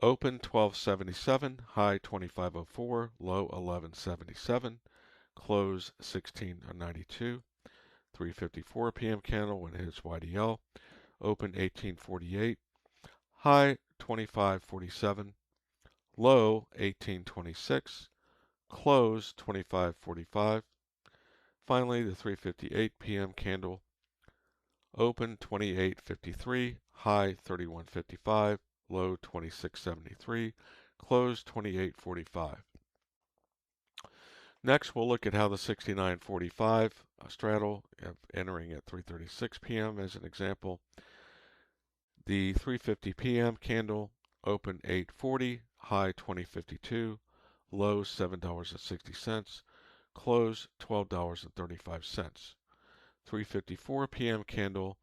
open 1277, high 2504, low 1177, close 1692. 3:54 p.m. candle when it hits YDL, open 1848, high 2547, low 1826, close 2545. Finally, the 3:58 p.m. candle, open 2853, high 3155, low 2673, close 2845. Next, we'll look at how the 69.45 straddle, entering at 3:36 p.m. as an example. The 3:50 p.m. candle, open 840, high 2052, low $7.60, close $12.35. 3:54 p.m. candle,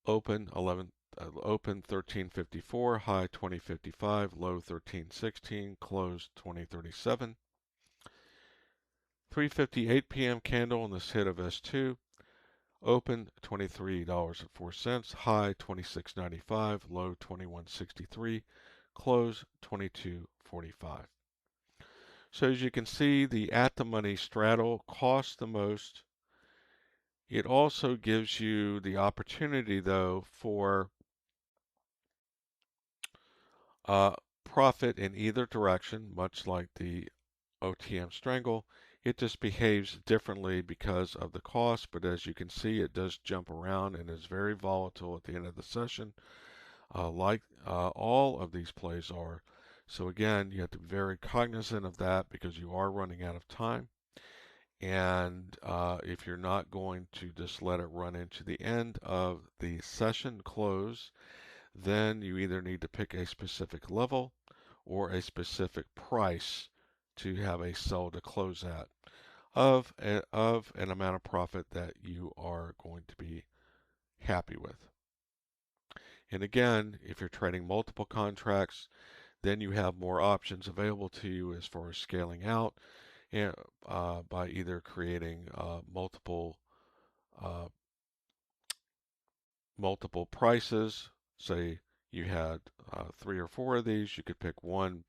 open 1354, high 2055, low 1316, close 2037. 3:58 p.m. candle on this hit of S2, open $23.04, high $26.95, low $21.63, close $22.45. So as you can see, the at the money straddle costs the most. It also gives you the opportunity, though, for uh, profit in either direction, much like the OTM strangle. It just behaves differently because of the cost, but as you can see, it does jump around and is very volatile at the end of the session, like all of these plays are. So again, you have to be very cognizant of that because you are running out of time. And if you're not going to just let it run into the end of the session close, then you either need to pick a specific level or a specific price to have a sell to close at of an amount of profit that you are going to be happy with. And again, if you're trading multiple contracts, then you have more options available to you as far as scaling out and, by either creating uh, multiple prices. Say you had 3 or 4 of these, you could pick one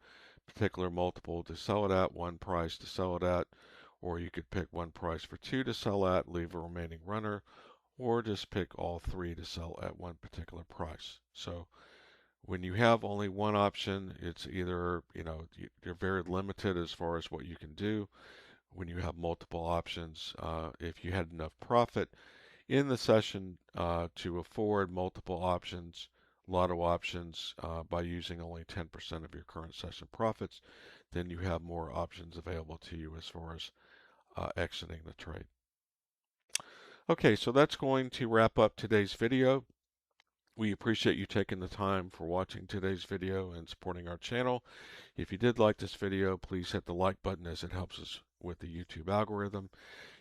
particular multiple to sell it at, one price to sell it at, or you could pick one price for 2 to sell at, leave a remaining runner, or just pick all 3 to sell at one particular price. So when you have only one option, it's either, you're very limited as far as what you can do. When you have multiple options, if you had enough profit in the session to afford multiple options, lotto options, by using only 10% of your current session profits, then you have more options available to you as far as exiting the trade. Okay, so that's going to wrap up today's video. We appreciate you taking the time for watching today's video and supporting our channel. If you did like this video, please hit the like button as it helps us with the YouTube algorithm.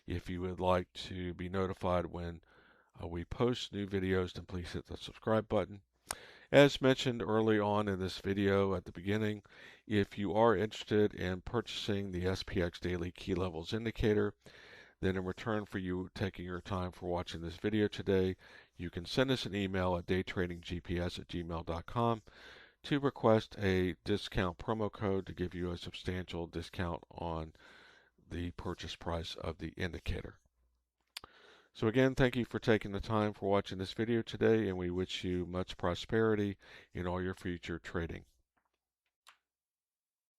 If you would like to be notified when we post new videos, then please hit the subscribe button. As mentioned early on in this video at the beginning, if you are interested in purchasing the SPX Daily Key Levels Indicator, then in return for you taking your time for watching this video today, you can send us an email at daytradinggps@gmail.com to request a discount promo code to give you a substantial discount on the purchase price of the indicator. So again, thank you for taking the time for watching this video today, and we wish you much prosperity in all your future trading.